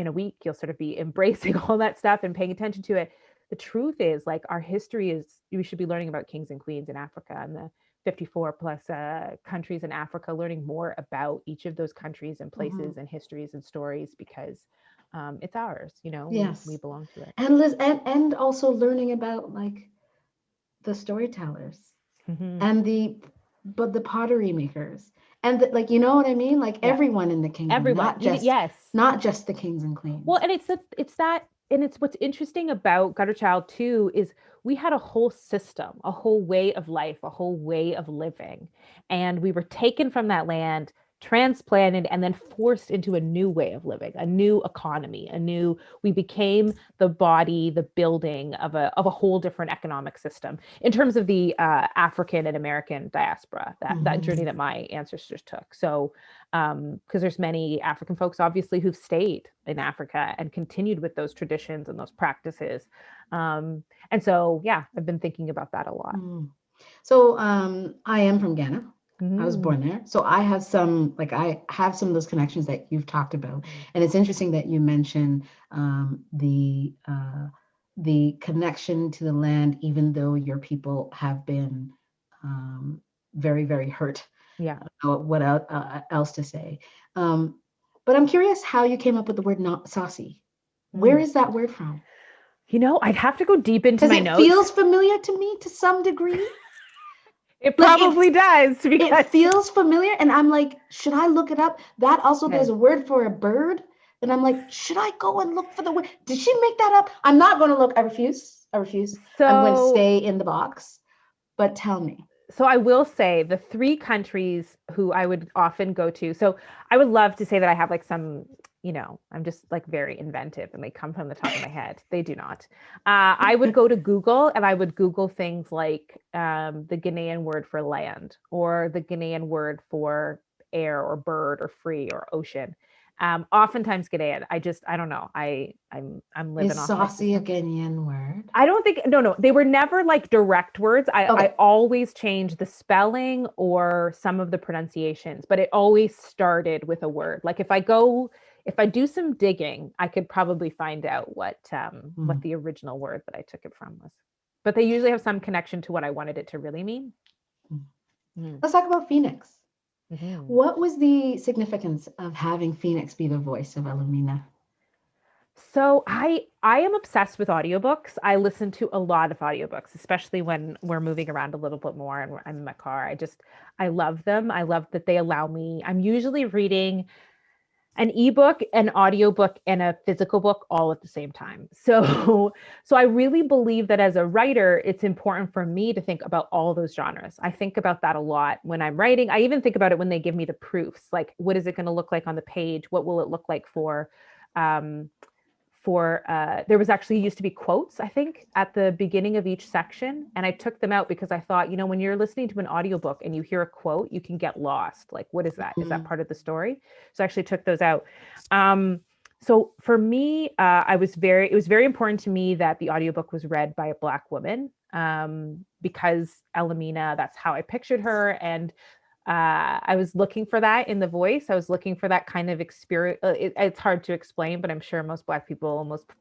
a week, you'll sort of be embracing all that stuff and paying attention to it. The truth is, like, our history is, we should be learning about kings and queens in Africa and the 54 plus countries in Africa, learning more about each of those countries and places and histories and stories, because it's ours, Yes. we belong to it. And Liz, and also learning about, like, the storytellers and the pottery makers and like, you know what I mean? Like, everyone in the kingdom, Everyone, not just the kings and queens. Well, and it's what's interesting about Gutter Child too is we had a whole system, a whole way of life, a whole way of living, and we were taken from that land, transplanted, and then forced into a new way of living, a new economy, we became the body, the building of a whole different economic system in terms of the African and American diaspora, that journey that my ancestors took. So because there's many African folks, obviously, who've stayed in Africa and continued with those traditions and those practices. And so, yeah, I've been thinking about that a lot. So I am from Ghana. I was born there. So I have some of those connections that you've talked about. And it's interesting that you mention the connection to the land, even though your people have been very, very hurt. Yeah. What else to say? But I'm curious how you came up with the word "not saucy." Where is that word from? I'd have to go deep into my notes. Because it feels familiar to me to some degree. It probably does. Because it feels familiar. And I'm like, should I look it up? That also, there's a word for a bird. And I'm like, should I go and look for the word? Did she make that up? I'm not going to look. I refuse. So, I'm going to stay in the box. But tell me. So I will say the 3 countries who I would often go to. So I would love to say that I have, like, some, I'm just, like, very inventive and they come from the top of my head. They do not. I would go to Google and I would Google things like the Ghanaian word for land or the Ghanaian word for air or bird or free or ocean. Oftentimes Ghanaian. I don't know. I'm living Is off my saucy a system. Ghanaian word? I don't think, no, they were never like direct words. I Okay. always changed the spelling or some of the pronunciations, but it always started with a word. Like if I do some digging, I could probably find out what the original word that I took it from was. But they usually have some connection to what I wanted it to really mean. Let's talk about Phoenix. Mm-hmm. What was the significance of having Phoenix be the voice of Elmina? So I am obsessed with audiobooks. I listen to a lot of audiobooks, especially when we're moving around a little bit more and I'm in my car. I love them. I love that they allow me. I'm usually reading an ebook, an audiobook, and a physical book all at the same time. So I really believe that as a writer, it's important for me to think about all those genres. I think about that a lot when I'm writing. I even think about it when they give me the proofs, like what is it going to look like on the page? What will it look like there was actually used to be quotes, I think, at the beginning of each section. And I took them out because I thought, when you're listening to an audiobook and you hear a quote, you can get lost. Like, what is that? Is that part of the story? So I actually took those out. So for me, it was very important to me that the audiobook was read by a Black woman, because Elamina, that's how I pictured her. And I was looking for that in the voice. I was looking for that kind of experience. It's hard to explain, but I'm sure most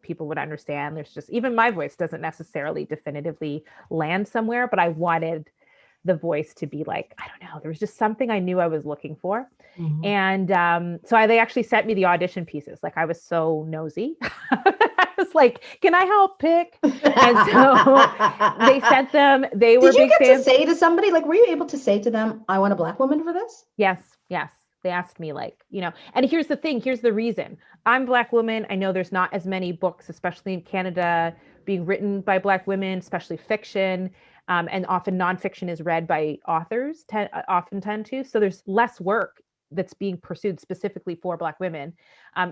people would understand. There's just, even my voice doesn't necessarily definitively land somewhere, but I wanted the voice to be like, I don't know, there was just something I knew I was looking for. Mm-hmm. And they actually sent me the audition pieces. Like, I was so nosy. I was like, can I help pick? And so they sent them. They were Did you big get fans. to say to somebody, like, were you able to say to them, I want a Black woman for this? Yes. They asked me, like, and here's the thing, here's the reason. I'm a Black woman. I know there's not as many books, especially in Canada, being written by Black women, especially fiction. And often nonfiction is read by authors, often tend to. So there's less work that's being pursued specifically for Black women.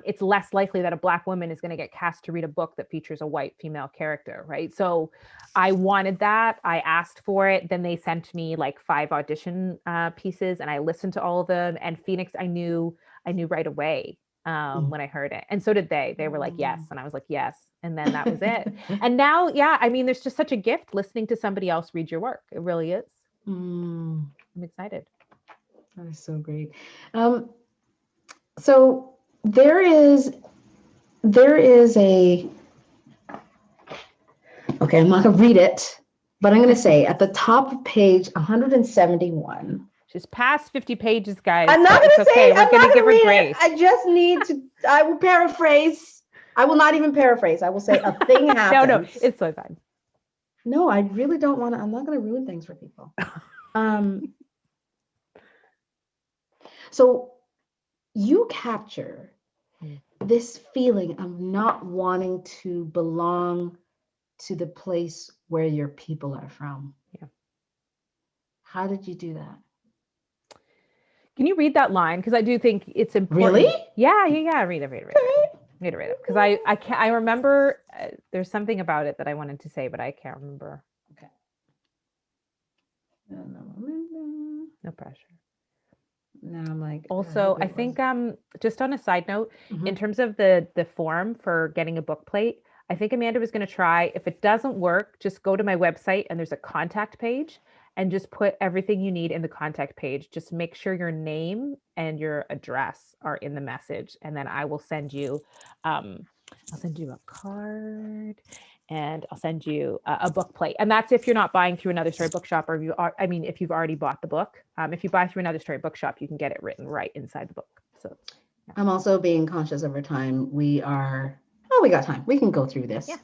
It's less likely that a Black woman is going to get cast to read a book that features a white female character, right? So I wanted that. I asked for it. Then they sent me like 5 audition pieces, and I listened to all of them. And Phoenix, I knew right away when I heard it, and so did they. They were like, yes, and I was like, yes, and then that was it. And now, there's just such a gift listening to somebody else read your work. It really is. I'm excited. That is so great. So there is a, okay, I'm not going to read it, but I'm going to say at the top of page 171. She's past 50 pages, guys. I'm not going to say, We're going to give her grace. I just need to, I will paraphrase. I will not even paraphrase. I will say a thing happens. No, it's so fine. No, I really don't want to. I'm not going to ruin things for people. So you capture this feeling of not wanting to belong to the place where your people are from. Yeah. How did you do that? Can you read that line? Because I do think it's important. Really? Yeah. Read it. Because I remember there's something about it that I wanted to say, but I can't remember. Okay. No pressure. Now I'm like. Also, I think just on a side note, in terms of the form for getting a book plate, I think Amanda was going to try. If it doesn't work, just go to my website and there's a contact page, and just put everything you need in the contact page. Just make sure your name and your address are in the message, and then I will send you. I'll send you a card, and I'll send you a book plate. And that's if you're not buying through Another Story Bookshop, or if you've already bought the book. If you buy through Another Story Bookshop, you can get it written right inside the book. So yeah. I'm also being conscious of our time. We got time. We can go through this. Yeah.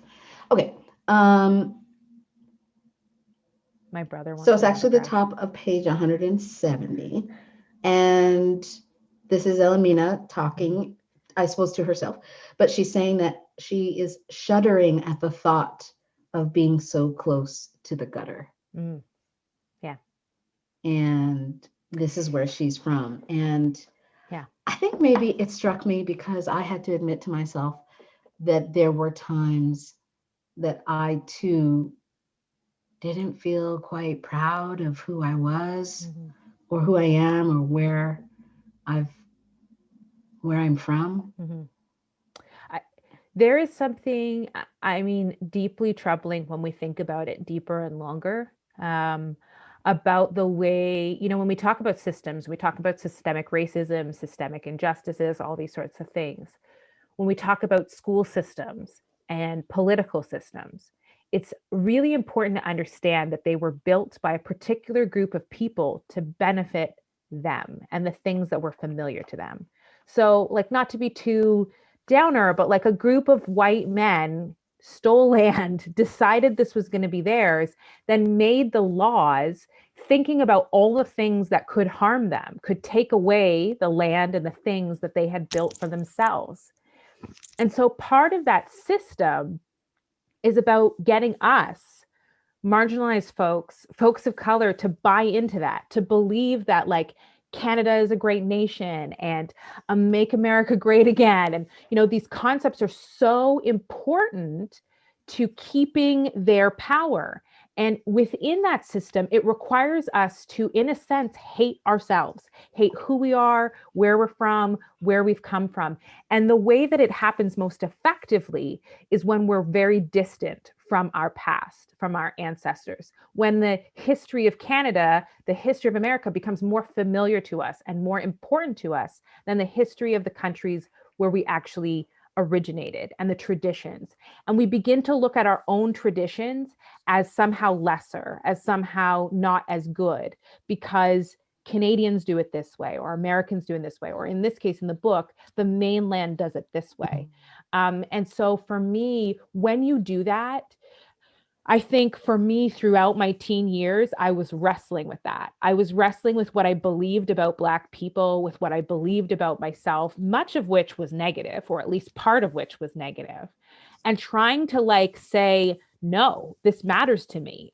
Okay. My brother wants So it's an actually the autograph. top of page 170. And this is Elamina talking, I suppose, to herself. But she's saying that she is shuddering at the thought of being so close to the gutter. Yeah. And this is where she's from. And yeah, I think maybe it struck me because I had to admit to myself that there were times that I too didn't feel quite proud of who I was or who I am or where I've where I'm from. Mm-hmm. There is something, I mean, deeply troubling when we think about it deeper and longer, about the way, you know, when we talk about systems, we talk about systemic racism, systemic injustices, all these sorts of things. When we talk about school systems and political systems, it's really important to understand that they were built by a particular group of people to benefit them and the things that were familiar to them. So, like, not to be too downer, but like a group of white men stole land, decided this was going to be theirs, then made the laws thinking about all the things that could harm them, could take away the land and the things that they had built for themselves. And so part of that system is about getting us, marginalized folks of color, to buy into that, to believe that like Canada is a great nation and make America great again. And, you know, these concepts are so important to keeping their power. And within that system, it requires us to, in a sense, hate ourselves, hate who we are, where we're from, where we've come from. And the way that it happens most effectively is when we're very distant from our past, from our ancestors. When the history of Canada, the history of America becomes more familiar to us and more important to us than the history of the countries where we actually originated and the traditions. And we begin to look at our own traditions as somehow lesser, as somehow not as good, because Canadians do it this way, or Americans do it this way, or in this case, in the book, the mainland does it this way. And so for me, when you do that, I think for me, throughout my teen years, I was wrestling with that. I was wrestling with what I believed about Black people, with what I believed about myself, much of which was negative, or at least part of which was negative, and trying to like say, no, this matters to me.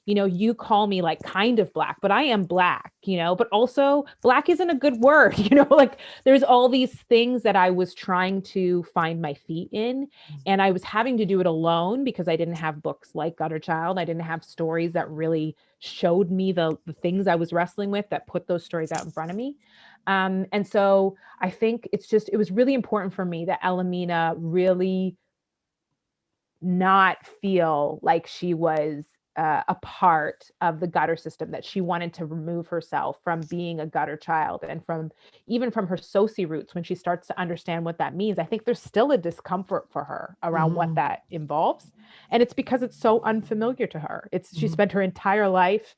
You call me like kind of Black, but I am Black, but also Black isn't a good word, like there's all these things that I was trying to find my feet in. And I was having to do it alone because I didn't have books like Gutter Child. I didn't have stories that really showed me the things I was wrestling with, that put those stories out in front of me. And so I think it was really important for me that Elamina really not feel like she was a part of the gutter system, that she wanted to remove herself from being a gutter child, and even from her soci roots. When she starts to understand what that means, I think there's still a discomfort for her around what that involves. And it's because it's so unfamiliar to her. She spent her entire life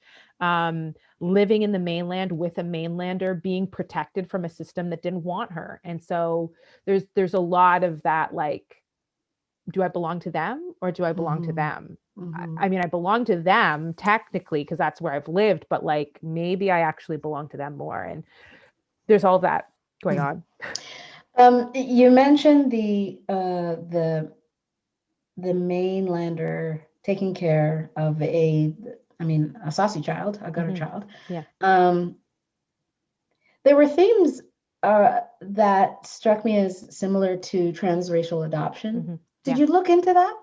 living in the mainland with a mainlander, being protected from a system that didn't want her. And so there's a lot of that, like, do I belong to them or do I belong to them? I mean, I belong to them technically because that's where I've lived, but like maybe I actually belong to them more. And there's all that going on. You mentioned the mainlander taking care of a saucy child, a gutter child. Yeah. There were themes that struck me as similar to transracial adoption. Did you look into that?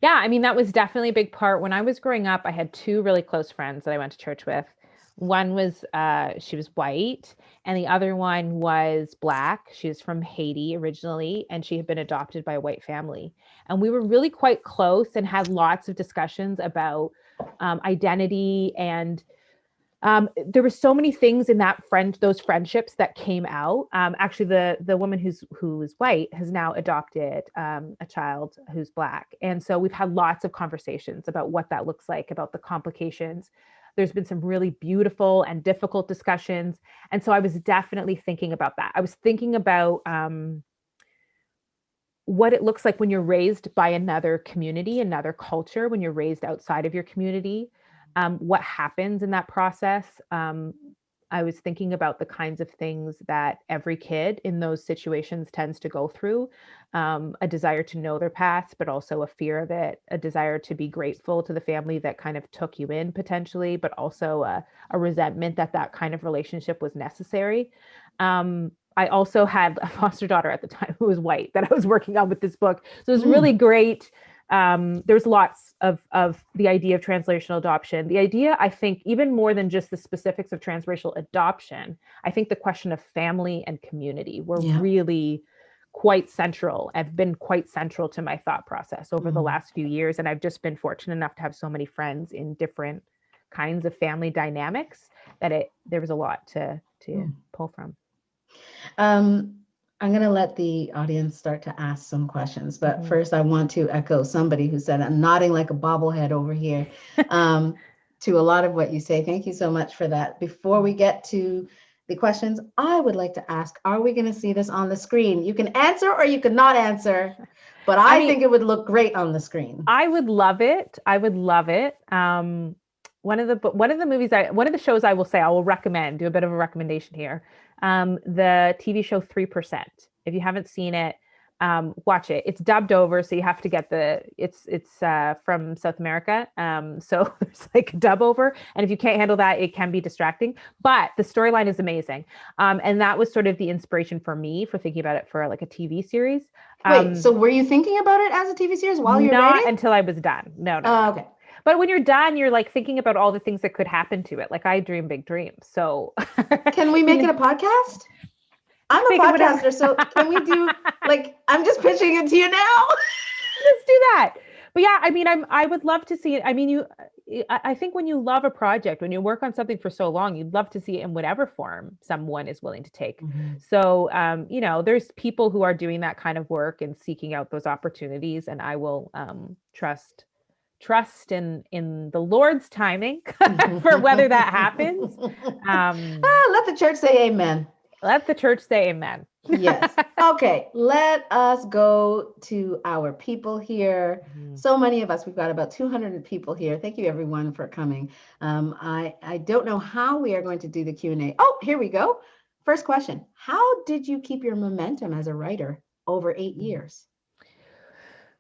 Yeah, I mean, that was definitely a big part. When I was growing up, I had two really close friends that I went to church with. One was, she was white, and the other one was Black. She was from Haiti originally, and she had been adopted by a white family. And we were really quite close and had lots of discussions about identity. And there were so many things in those friendships that came out. Actually, the woman who is white has now adopted a child who's Black. And so we've had lots of conversations about what that looks like, about the complications. There's been some really beautiful and difficult discussions. And so I was definitely thinking about that. I was thinking about what it looks like when you're raised by another community, another culture, when you're raised outside of your community. What happens in that process. I was thinking about the kinds of things that every kid in those situations tends to go through, a desire to know their past, but also a fear of it, a desire to be grateful to the family that kind of took you in potentially, but also a resentment that kind of relationship was necessary. I also had a foster daughter at the time who was white that I was working on with this book. So it was really great there's lots of the idea of translational adoption. The idea, I think, even more than just the specifics of transracial adoption, I think the question of family and community were really quite central, have been quite central to my thought process over the last few years. And I've just been fortunate enough to have so many friends in different kinds of family dynamics that there was a lot to pull from. I'm going to let the audience start to ask some questions, but first I want to echo somebody who said, I'm nodding like a bobblehead over here to a lot of what you say. Thank you so much for that. Before we get to the questions, I would like to ask, are we going to see this on the screen? You can answer or you can not answer, but I mean, think it would look great on the screen. I would love it. I would love it. One of the shows I will say I will recommend, do a bit of a recommendation here. The TV show 3%. If you haven't seen it, watch it. It's dubbed over, so you have to get it's from South America. So there's like a dub over. And if you can't handle that, it can be distracting. But the storyline is amazing. And that was sort of the inspiration for me for thinking about it for like a TV series. Wait, so were you thinking about it as a TV series while you're writing? Not until I was done. No. Okay. But when you're done, you're like thinking about all the things that could happen to it. Like I dream big dreams. So can we make it a podcast? I'm a podcaster, so can we do like, I'm just pitching it to you now. Let's do that. But yeah, I mean, I would love to see it. I mean, I think when you love a project, when you work on something for so long, you'd love to see it in whatever form someone is willing to take. So, there's people who are doing that kind of work and seeking out those opportunities, and I will trust in the Lord's timing for whether that happens. Let the church say amen. Let the church say amen. Yes. Okay. Let us go to our people here. So many of us, we've got about 200 people here. Thank you everyone for coming. I don't know how we are going to do the Q&A. Oh, here we go. First question. How did you keep your momentum as a writer over 8 years?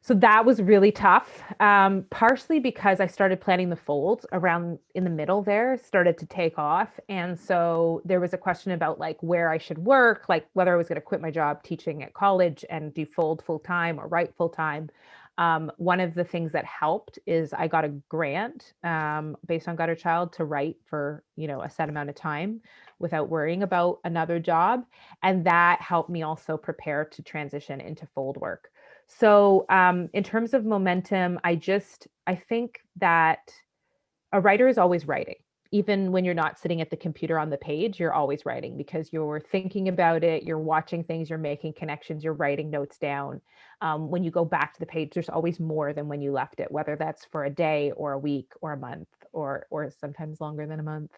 So that was really tough, partially because I started planning the folds around in the middle there, started to take off. And so there was a question about like where I should work, like whether I was going to quit my job teaching at college and do fold full time or write full time. One of the things that helped is I got a grant based on Gutter Child to write for, a set amount of time without worrying about another job. And that helped me also prepare to transition into fold work. So in terms of momentum, I think that a writer is always writing. Even when you're not sitting at the computer on the page, you're always writing because you're thinking about it, you're watching things, you're making connections, you're writing notes down. When you go back to the page, there's always more than when you left it, whether that's for a day or a week or a month or sometimes longer than a month.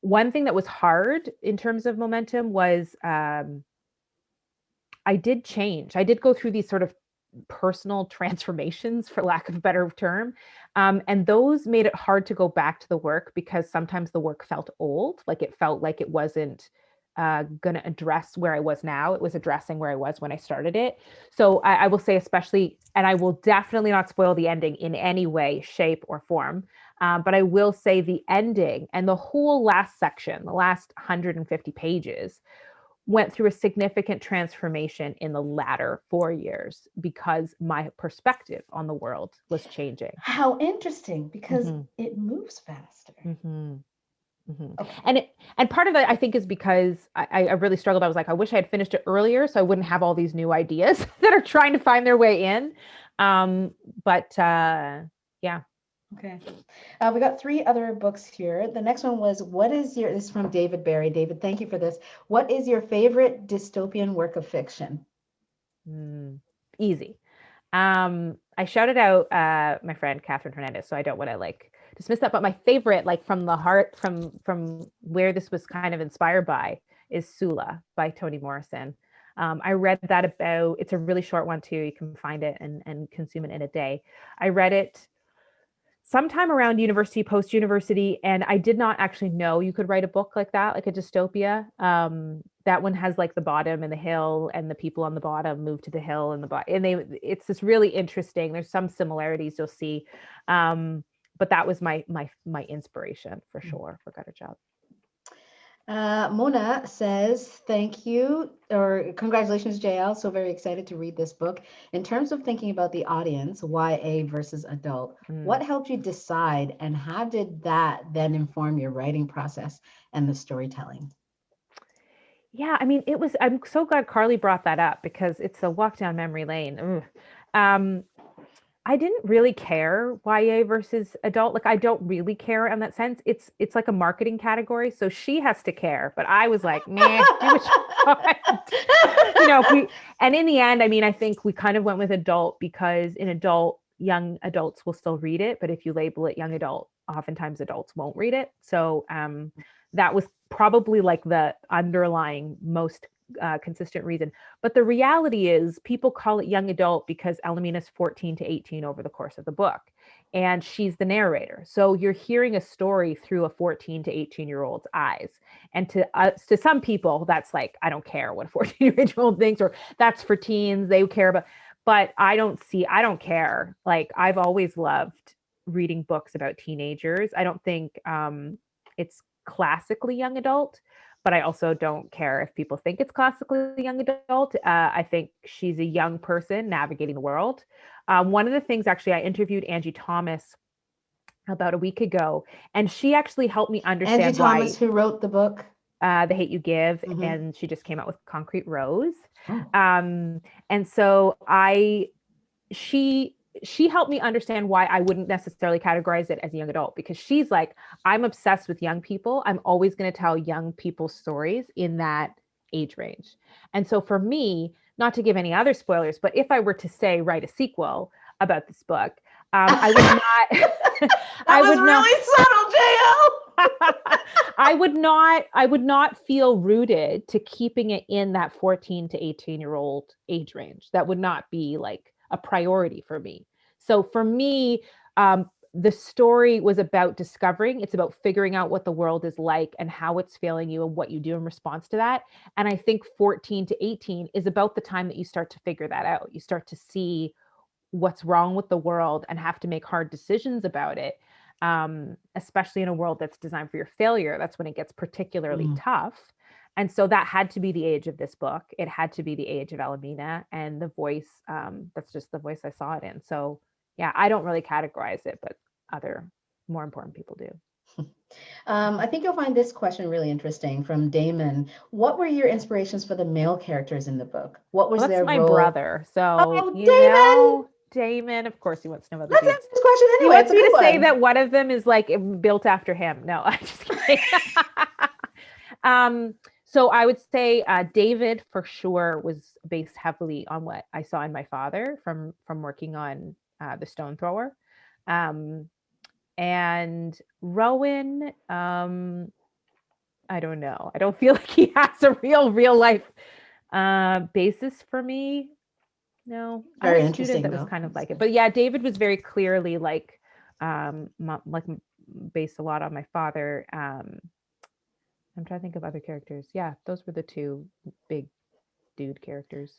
One thing that was hard in terms of momentum was I did change. I did go through these sort of personal transformations, for lack of a better term. And those made it hard to go back to the work because sometimes the work felt old. Like it felt like it wasn't going to address where I was now. It was addressing where I was when I started it. So I will say especially, and I will definitely not spoil the ending in any way, shape, or form. But I will say the ending and the whole last section, the last 150 pages, went through a significant transformation in the latter 4 years because my perspective on the world was changing. How interesting, because it moves faster. Okay. And part of it, I think, is because I really struggled. I was like, I wish I had finished it earlier so I wouldn't have all these new ideas that are trying to find their way in. Yeah. Okay. We got 3 other books here. The next one was, this is from David Barry. David, thank you for this. What is your favorite dystopian work of fiction? Easy. I shouted out my friend Catherine Hernandez, so I don't want to dismiss that. But my favorite, from the heart, from where this was kind of inspired by, is Sula by Toni Morrison. I read that it's a really short one too. You can find it and consume it in a day. I read it sometime around university, post-university, and I did not actually know you could write a book like that, like a dystopia. That one has the bottom and the hill, and the people on the bottom move to the hill and the bottom, and it's just really interesting. There's some similarities you'll see, but that was my inspiration for sure for Gutter Child. Mona says, thank you, or congratulations, JL. So very excited to read this book. In terms of thinking about the audience, YA versus adult, what helped you decide, and how did that then inform your writing process and the storytelling? Yeah, I mean, I'm so glad Carly brought that up because it's a walk down memory lane. Ugh. Um, I didn't really care YA versus adult. Like I don't really care in that sense. It's like a marketing category, so she has to care. But I was like, meh, do what you want. If we and in the end, I mean, I think we kind of went with adult because in adult, young adults will still read it, but if you label it young adult, oftentimes adults won't read it. So that was probably like the underlying most consistent reason. But the reality is, people call it young adult because Elamina's 14 to 18 over the course of the book. And she's the narrator. So you're hearing a story through a 14 to 18-year-old's eyes. And to some people, that's like, I don't care what a 14-year-old thinks, or that's for teens, they care about. But I don't care. Like, I've always loved reading books about teenagers. I don't think it's classically young adult, but I also don't care if people think it's classically young adult. I think she's a young person navigating the world. One of the things, actually, I interviewed Angie Thomas about a week ago, and she actually helped me understand Angie Thomas, who wrote the book The Hate You Give, Mhm. and she just came out with Concrete Rose. Oh. And so she helped me understand why I wouldn't necessarily categorize it as a young adult, because she's like, I'm obsessed with young people. I'm always going to tell young people's stories in that age range. And so for me, not to give any other spoilers, but if I were to say write a sequel about this book, I would not. That was really subtle, JL. I would not feel rooted to keeping it in that 14 to 18-year-old age range. That would not be like a priority for me. So for me, the story was about discovering, it's about figuring out what the world is like and how it's failing you and what you do in response to that. And I think 14 to 18 is about the time that you start to figure that out. You start to see what's wrong with the world and have to make hard decisions about it. Especially in a world that's designed for your failure. That's when it gets particularly tough. And so that had to be the age of this book. It had to be the age of Elamina, and the voice, that's just the voice I saw it in. So yeah, I don't really categorize it, but other more important people do. I think you'll find this question really interesting from Damon. What were your inspirations for the male characters in the book? What was their my role? brother. So, Damon, of course he wants to know the Let's dudes. ask this question anyway. He wants me to say that one of them is like built after him. No, I'm just kidding. So I would say David for sure was based heavily on what I saw in my father from working on the Stone Thrower. And Rowan, I don't know. I don't feel like he has a real life basis for me. No, very I interesting. That was kind of like it, but yeah, David was very clearly like based a lot on my father. I'm trying to think of other characters. Yeah, those were the two big dude characters.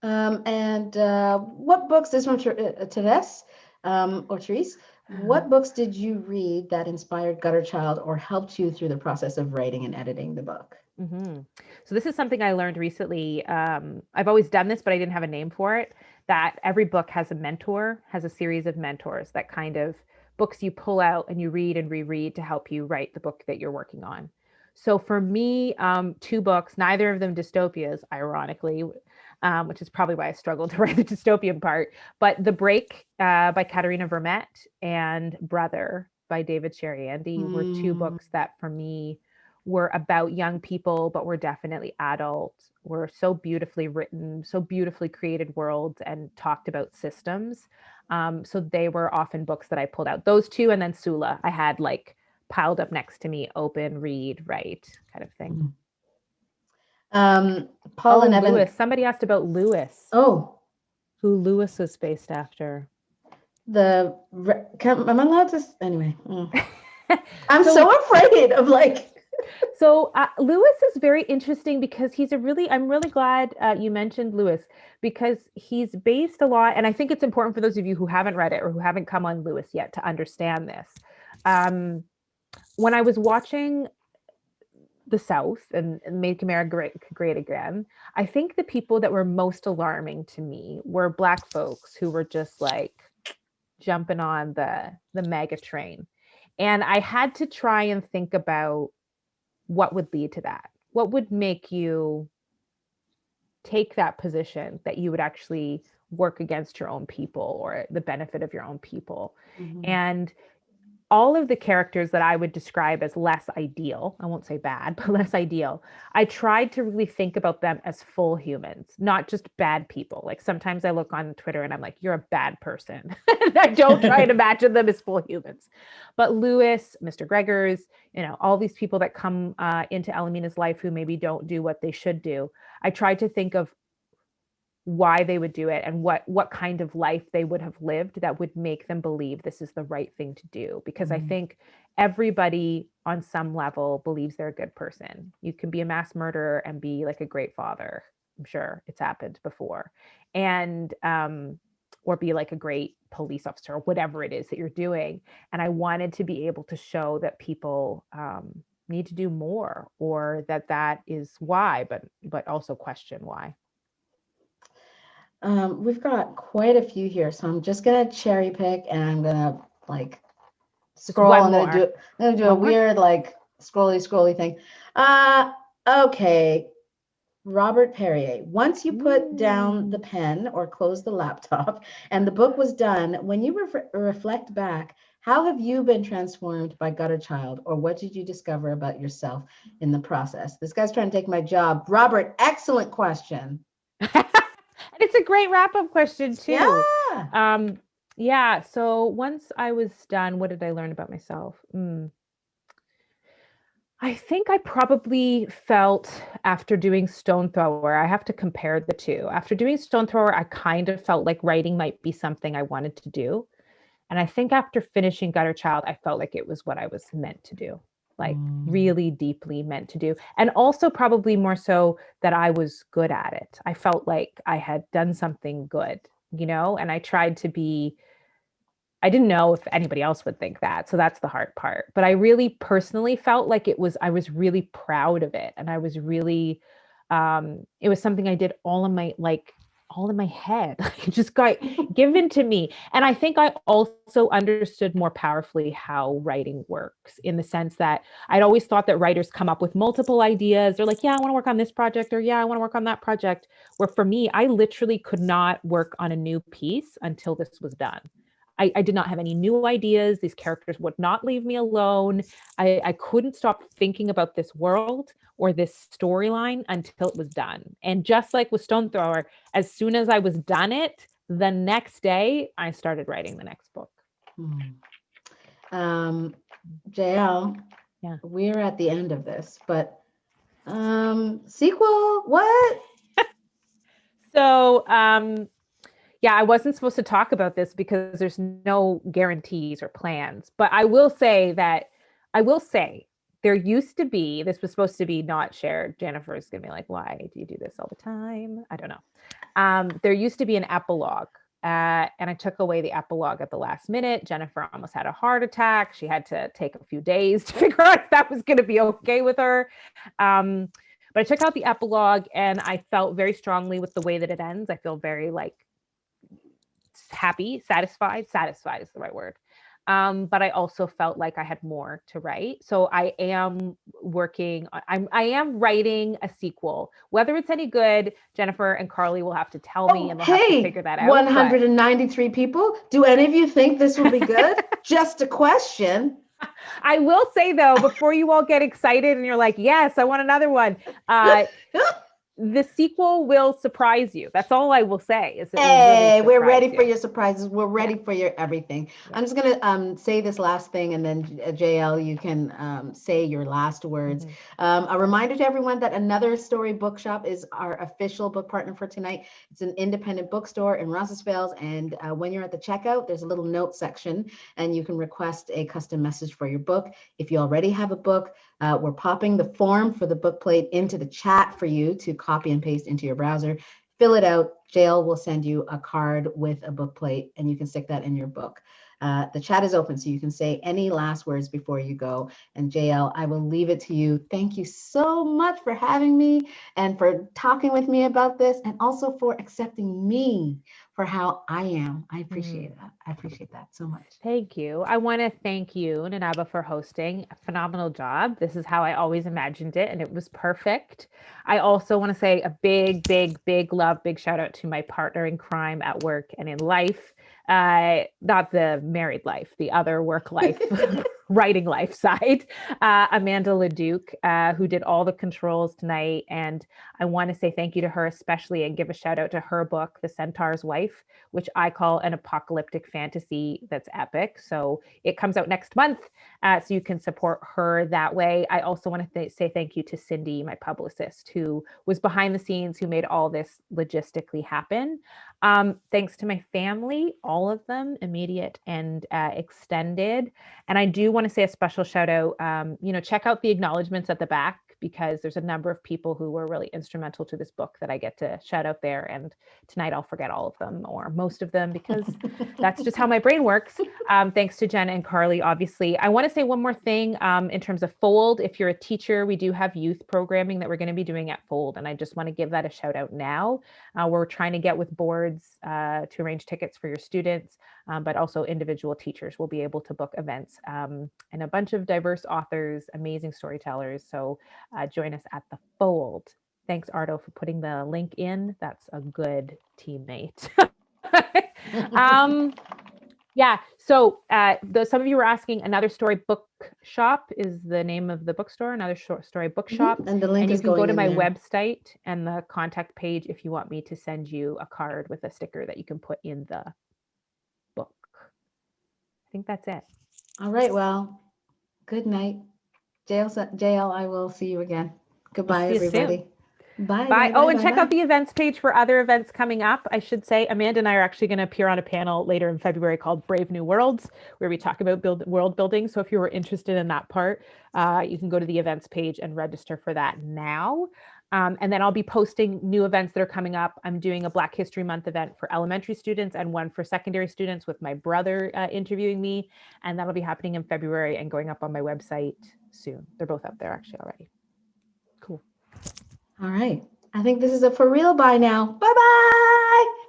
And what books? This one to Therese or Therese. What books did you read that inspired Gutter Child or helped you through the process of writing and editing the book? Mm-hmm. So this is something I learned recently. I've always done this, but I didn't have a name for it. That every book has a mentor, has a series of mentors, that kind of books you pull out and you read and reread to help you write the book that you're working on. So for me, two books, neither of them dystopias, ironically, which is probably why I struggled to write the dystopian part. But The Break by Katarina Vermette and Brother by David Cheriandy were two books that for me were about young people, but were definitely adult, were so beautifully written, so beautifully created worlds, and talked about systems. So they were often books that I pulled out. Those two, and then Sula, I had like piled up next to me, open, read, write kind of thing. Paul and Evan. Lewis. Somebody asked about Lewis. Oh. Who Lewis was based after. Am I allowed to? Anyway. I'm so afraid of like. So Lewis is very interesting because I'm really glad you mentioned Lewis, because he's based a lot. And I think it's important for those of you who haven't read it or who haven't come on Lewis yet to understand this. When I was watching the South and Make America Great Again, I think the people that were most alarming to me were Black folks who were just like jumping on the mega train. And I had to try and think about what would lead to that. What would make you take that position that you would actually work against your own people or the benefit of your own people? Mhm. And all of the characters that I would describe as less ideal, I won't say bad, but less ideal, I tried to really think about them as full humans, not just bad people. Like sometimes I look on Twitter and I'm like, you're a bad person. And I don't try and imagine them as full humans. But Lewis, Mr. Gregors, all these people that come into Elamina's life who maybe don't do what they should do, I tried to think of why they would do it and what kind of life they would have lived that would make them believe this is the right thing to do. Because I think everybody on some level believes they're a good person. You can be a mass murderer and be like a great father. I'm sure it's happened before. And or be like a great police officer or whatever it is that you're doing. And I wanted to be able to show that people need to do more, or that is why, but also question why. We've got quite a few here, so I'm just gonna cherry pick and I'm gonna like scroll. one I'm more. gonna do a One more? weird like scrolly thing. Okay. Robert Perrier. Once you put down the pen or close the laptop and the book was done, when you reflect back, how have you been transformed by Gutter Child, or what did you discover about yourself in the process? This guy's trying to take my job. Robert, excellent question. And it's a great wrap-up question too. Yeah. Yeah. So once I was done, what did I learn about myself? I think I probably felt after doing Stone Thrower, I have to compare the two. After doing Stone Thrower, I kind of felt like writing might be something I wanted to do. And I think after finishing Gutter Child, I felt like it was what I was meant to do, like really deeply meant to do. And also probably more so that I was good at it. I felt like I had done something good, and I tried to be, I didn't know if anybody else would think that. So that's the hard part. But I really personally felt like I was really proud of it. And I was really, it was something I did all in my head. It just got given to me. And I think I also understood more powerfully how writing works, in the sense that I'd always thought that writers come up with multiple ideas. They're like, yeah, I want to work on this project, or yeah, I want to work on that project. Where for me, I literally could not work on a new piece until this was done. I did not have any new ideas. These characters would not leave me alone. I couldn't stop thinking about this world or this storyline until it was done. And just like with Stone Thrower, as soon as I was done it, the next day I started writing the next book. Jael, Yeah. we're at the end of this, but sequel, what? So yeah, I wasn't supposed to talk about this because there's no guarantees or plans, but I will say there used to be, this was supposed to be not shared. Jennifer's gonna be like, why do you do this all the time? I don't know. There used to be an epilogue, and I took away the epilogue at the last minute. Jennifer almost had a heart attack. She had to take a few days to figure out if that was going to be okay with her. But I took out the epilogue, and I felt very strongly with the way that it ends. I feel very like happy, satisfied is the right word. But I also felt like I had more to write. So I am writing a sequel. Whether it's any good, Jennifer and Carly will have to tell me, and they'll have to figure that out. 193 people. Do any of you think this will be good? Just a question. I will say though, before you all get excited and you're like, yes, I want another one. The sequel will surprise you. That's all I will say. Is hey, we're ready for your surprises. We're ready for your everything. Yeah. I'm just gonna say this last thing, and then Jael, you can say your last words. A reminder to everyone that Another Story Bookshop is our official book partner for tonight. It's an independent bookstore in Roncesvalles, and when you're at the checkout, there's a little note section, and you can request a custom message for your book. If you already have a book, we're popping the form for the book plate into the chat for you to copy and paste into your browser. Fill it out. Jael will send you a card with a book plate, and you can stick that in your book. The chat is open, so you can say any last words before you go. And Jael, I will leave it to you. Thank you so much for having me and for talking with me about this, and also for accepting me for how I am. I appreciate that. I appreciate that so much. Thank you. I want to thank you, Nanaba, for hosting. A phenomenal job. This is how I always imagined it, and it was perfect. I also want to say a big, big, big love, big shout out to my partner in crime at work and in life. Not the married life, the other work life, writing life side. Amanda Leduc, who did all the controls tonight. And I want to say thank you to her especially, and give a shout out to her book, The Centaur's Wife, which I call an apocalyptic fantasy that's epic. So it comes out next month, so you can support her that way. I also want to say thank you to Cindy, my publicist, who was behind the scenes, who made all this logistically happen. Thanks to my family, all of them, immediate and extended. And I do want to say a special shout out, check out the acknowledgements at the back, because there's a number of people who were really instrumental to this book that I get to shout out there. And tonight I'll forget all of them, or most of them, because that's just how my brain works. Thanks to Jen and Carly, obviously. I want to say one more thing in terms of Fold. If you're a teacher, we do have youth programming that we're going to be doing at Fold. And I just want to give that a shout out now. We're trying to get with boards to arrange tickets for your students, but also individual teachers will be able to book events, and a bunch of diverse authors, amazing storytellers. So join us at the Fold. Thanks, Ardo, for putting the link in. That's a good teammate. Yeah. So some of you were asking, Another Story Bookshop is the name of the bookstore, Another Story Bookshop. And the link and is you can go to my there. website and the contact page if you want me to send you a card with a sticker that you can put in the book. I think that's it. All right. Well, good night. Jael, I will see you again. Goodbye, See you everybody. soon. Bye. Bye. Oh, and check out the events page for other events coming up. I should say, Amanda and I are actually going to appear on a panel later in February called Brave New Worlds, where we talk about world building. So if you were interested in that part, you can go to the events page and register for that now. And then I'll be posting new events that are coming up. I'm doing a Black History Month event for elementary students and one for secondary students with my brother interviewing me. And that'll be happening in February and going up on my website soon. They're both up there actually already. Cool. All right. I think this is a for real bye now. Bye-bye.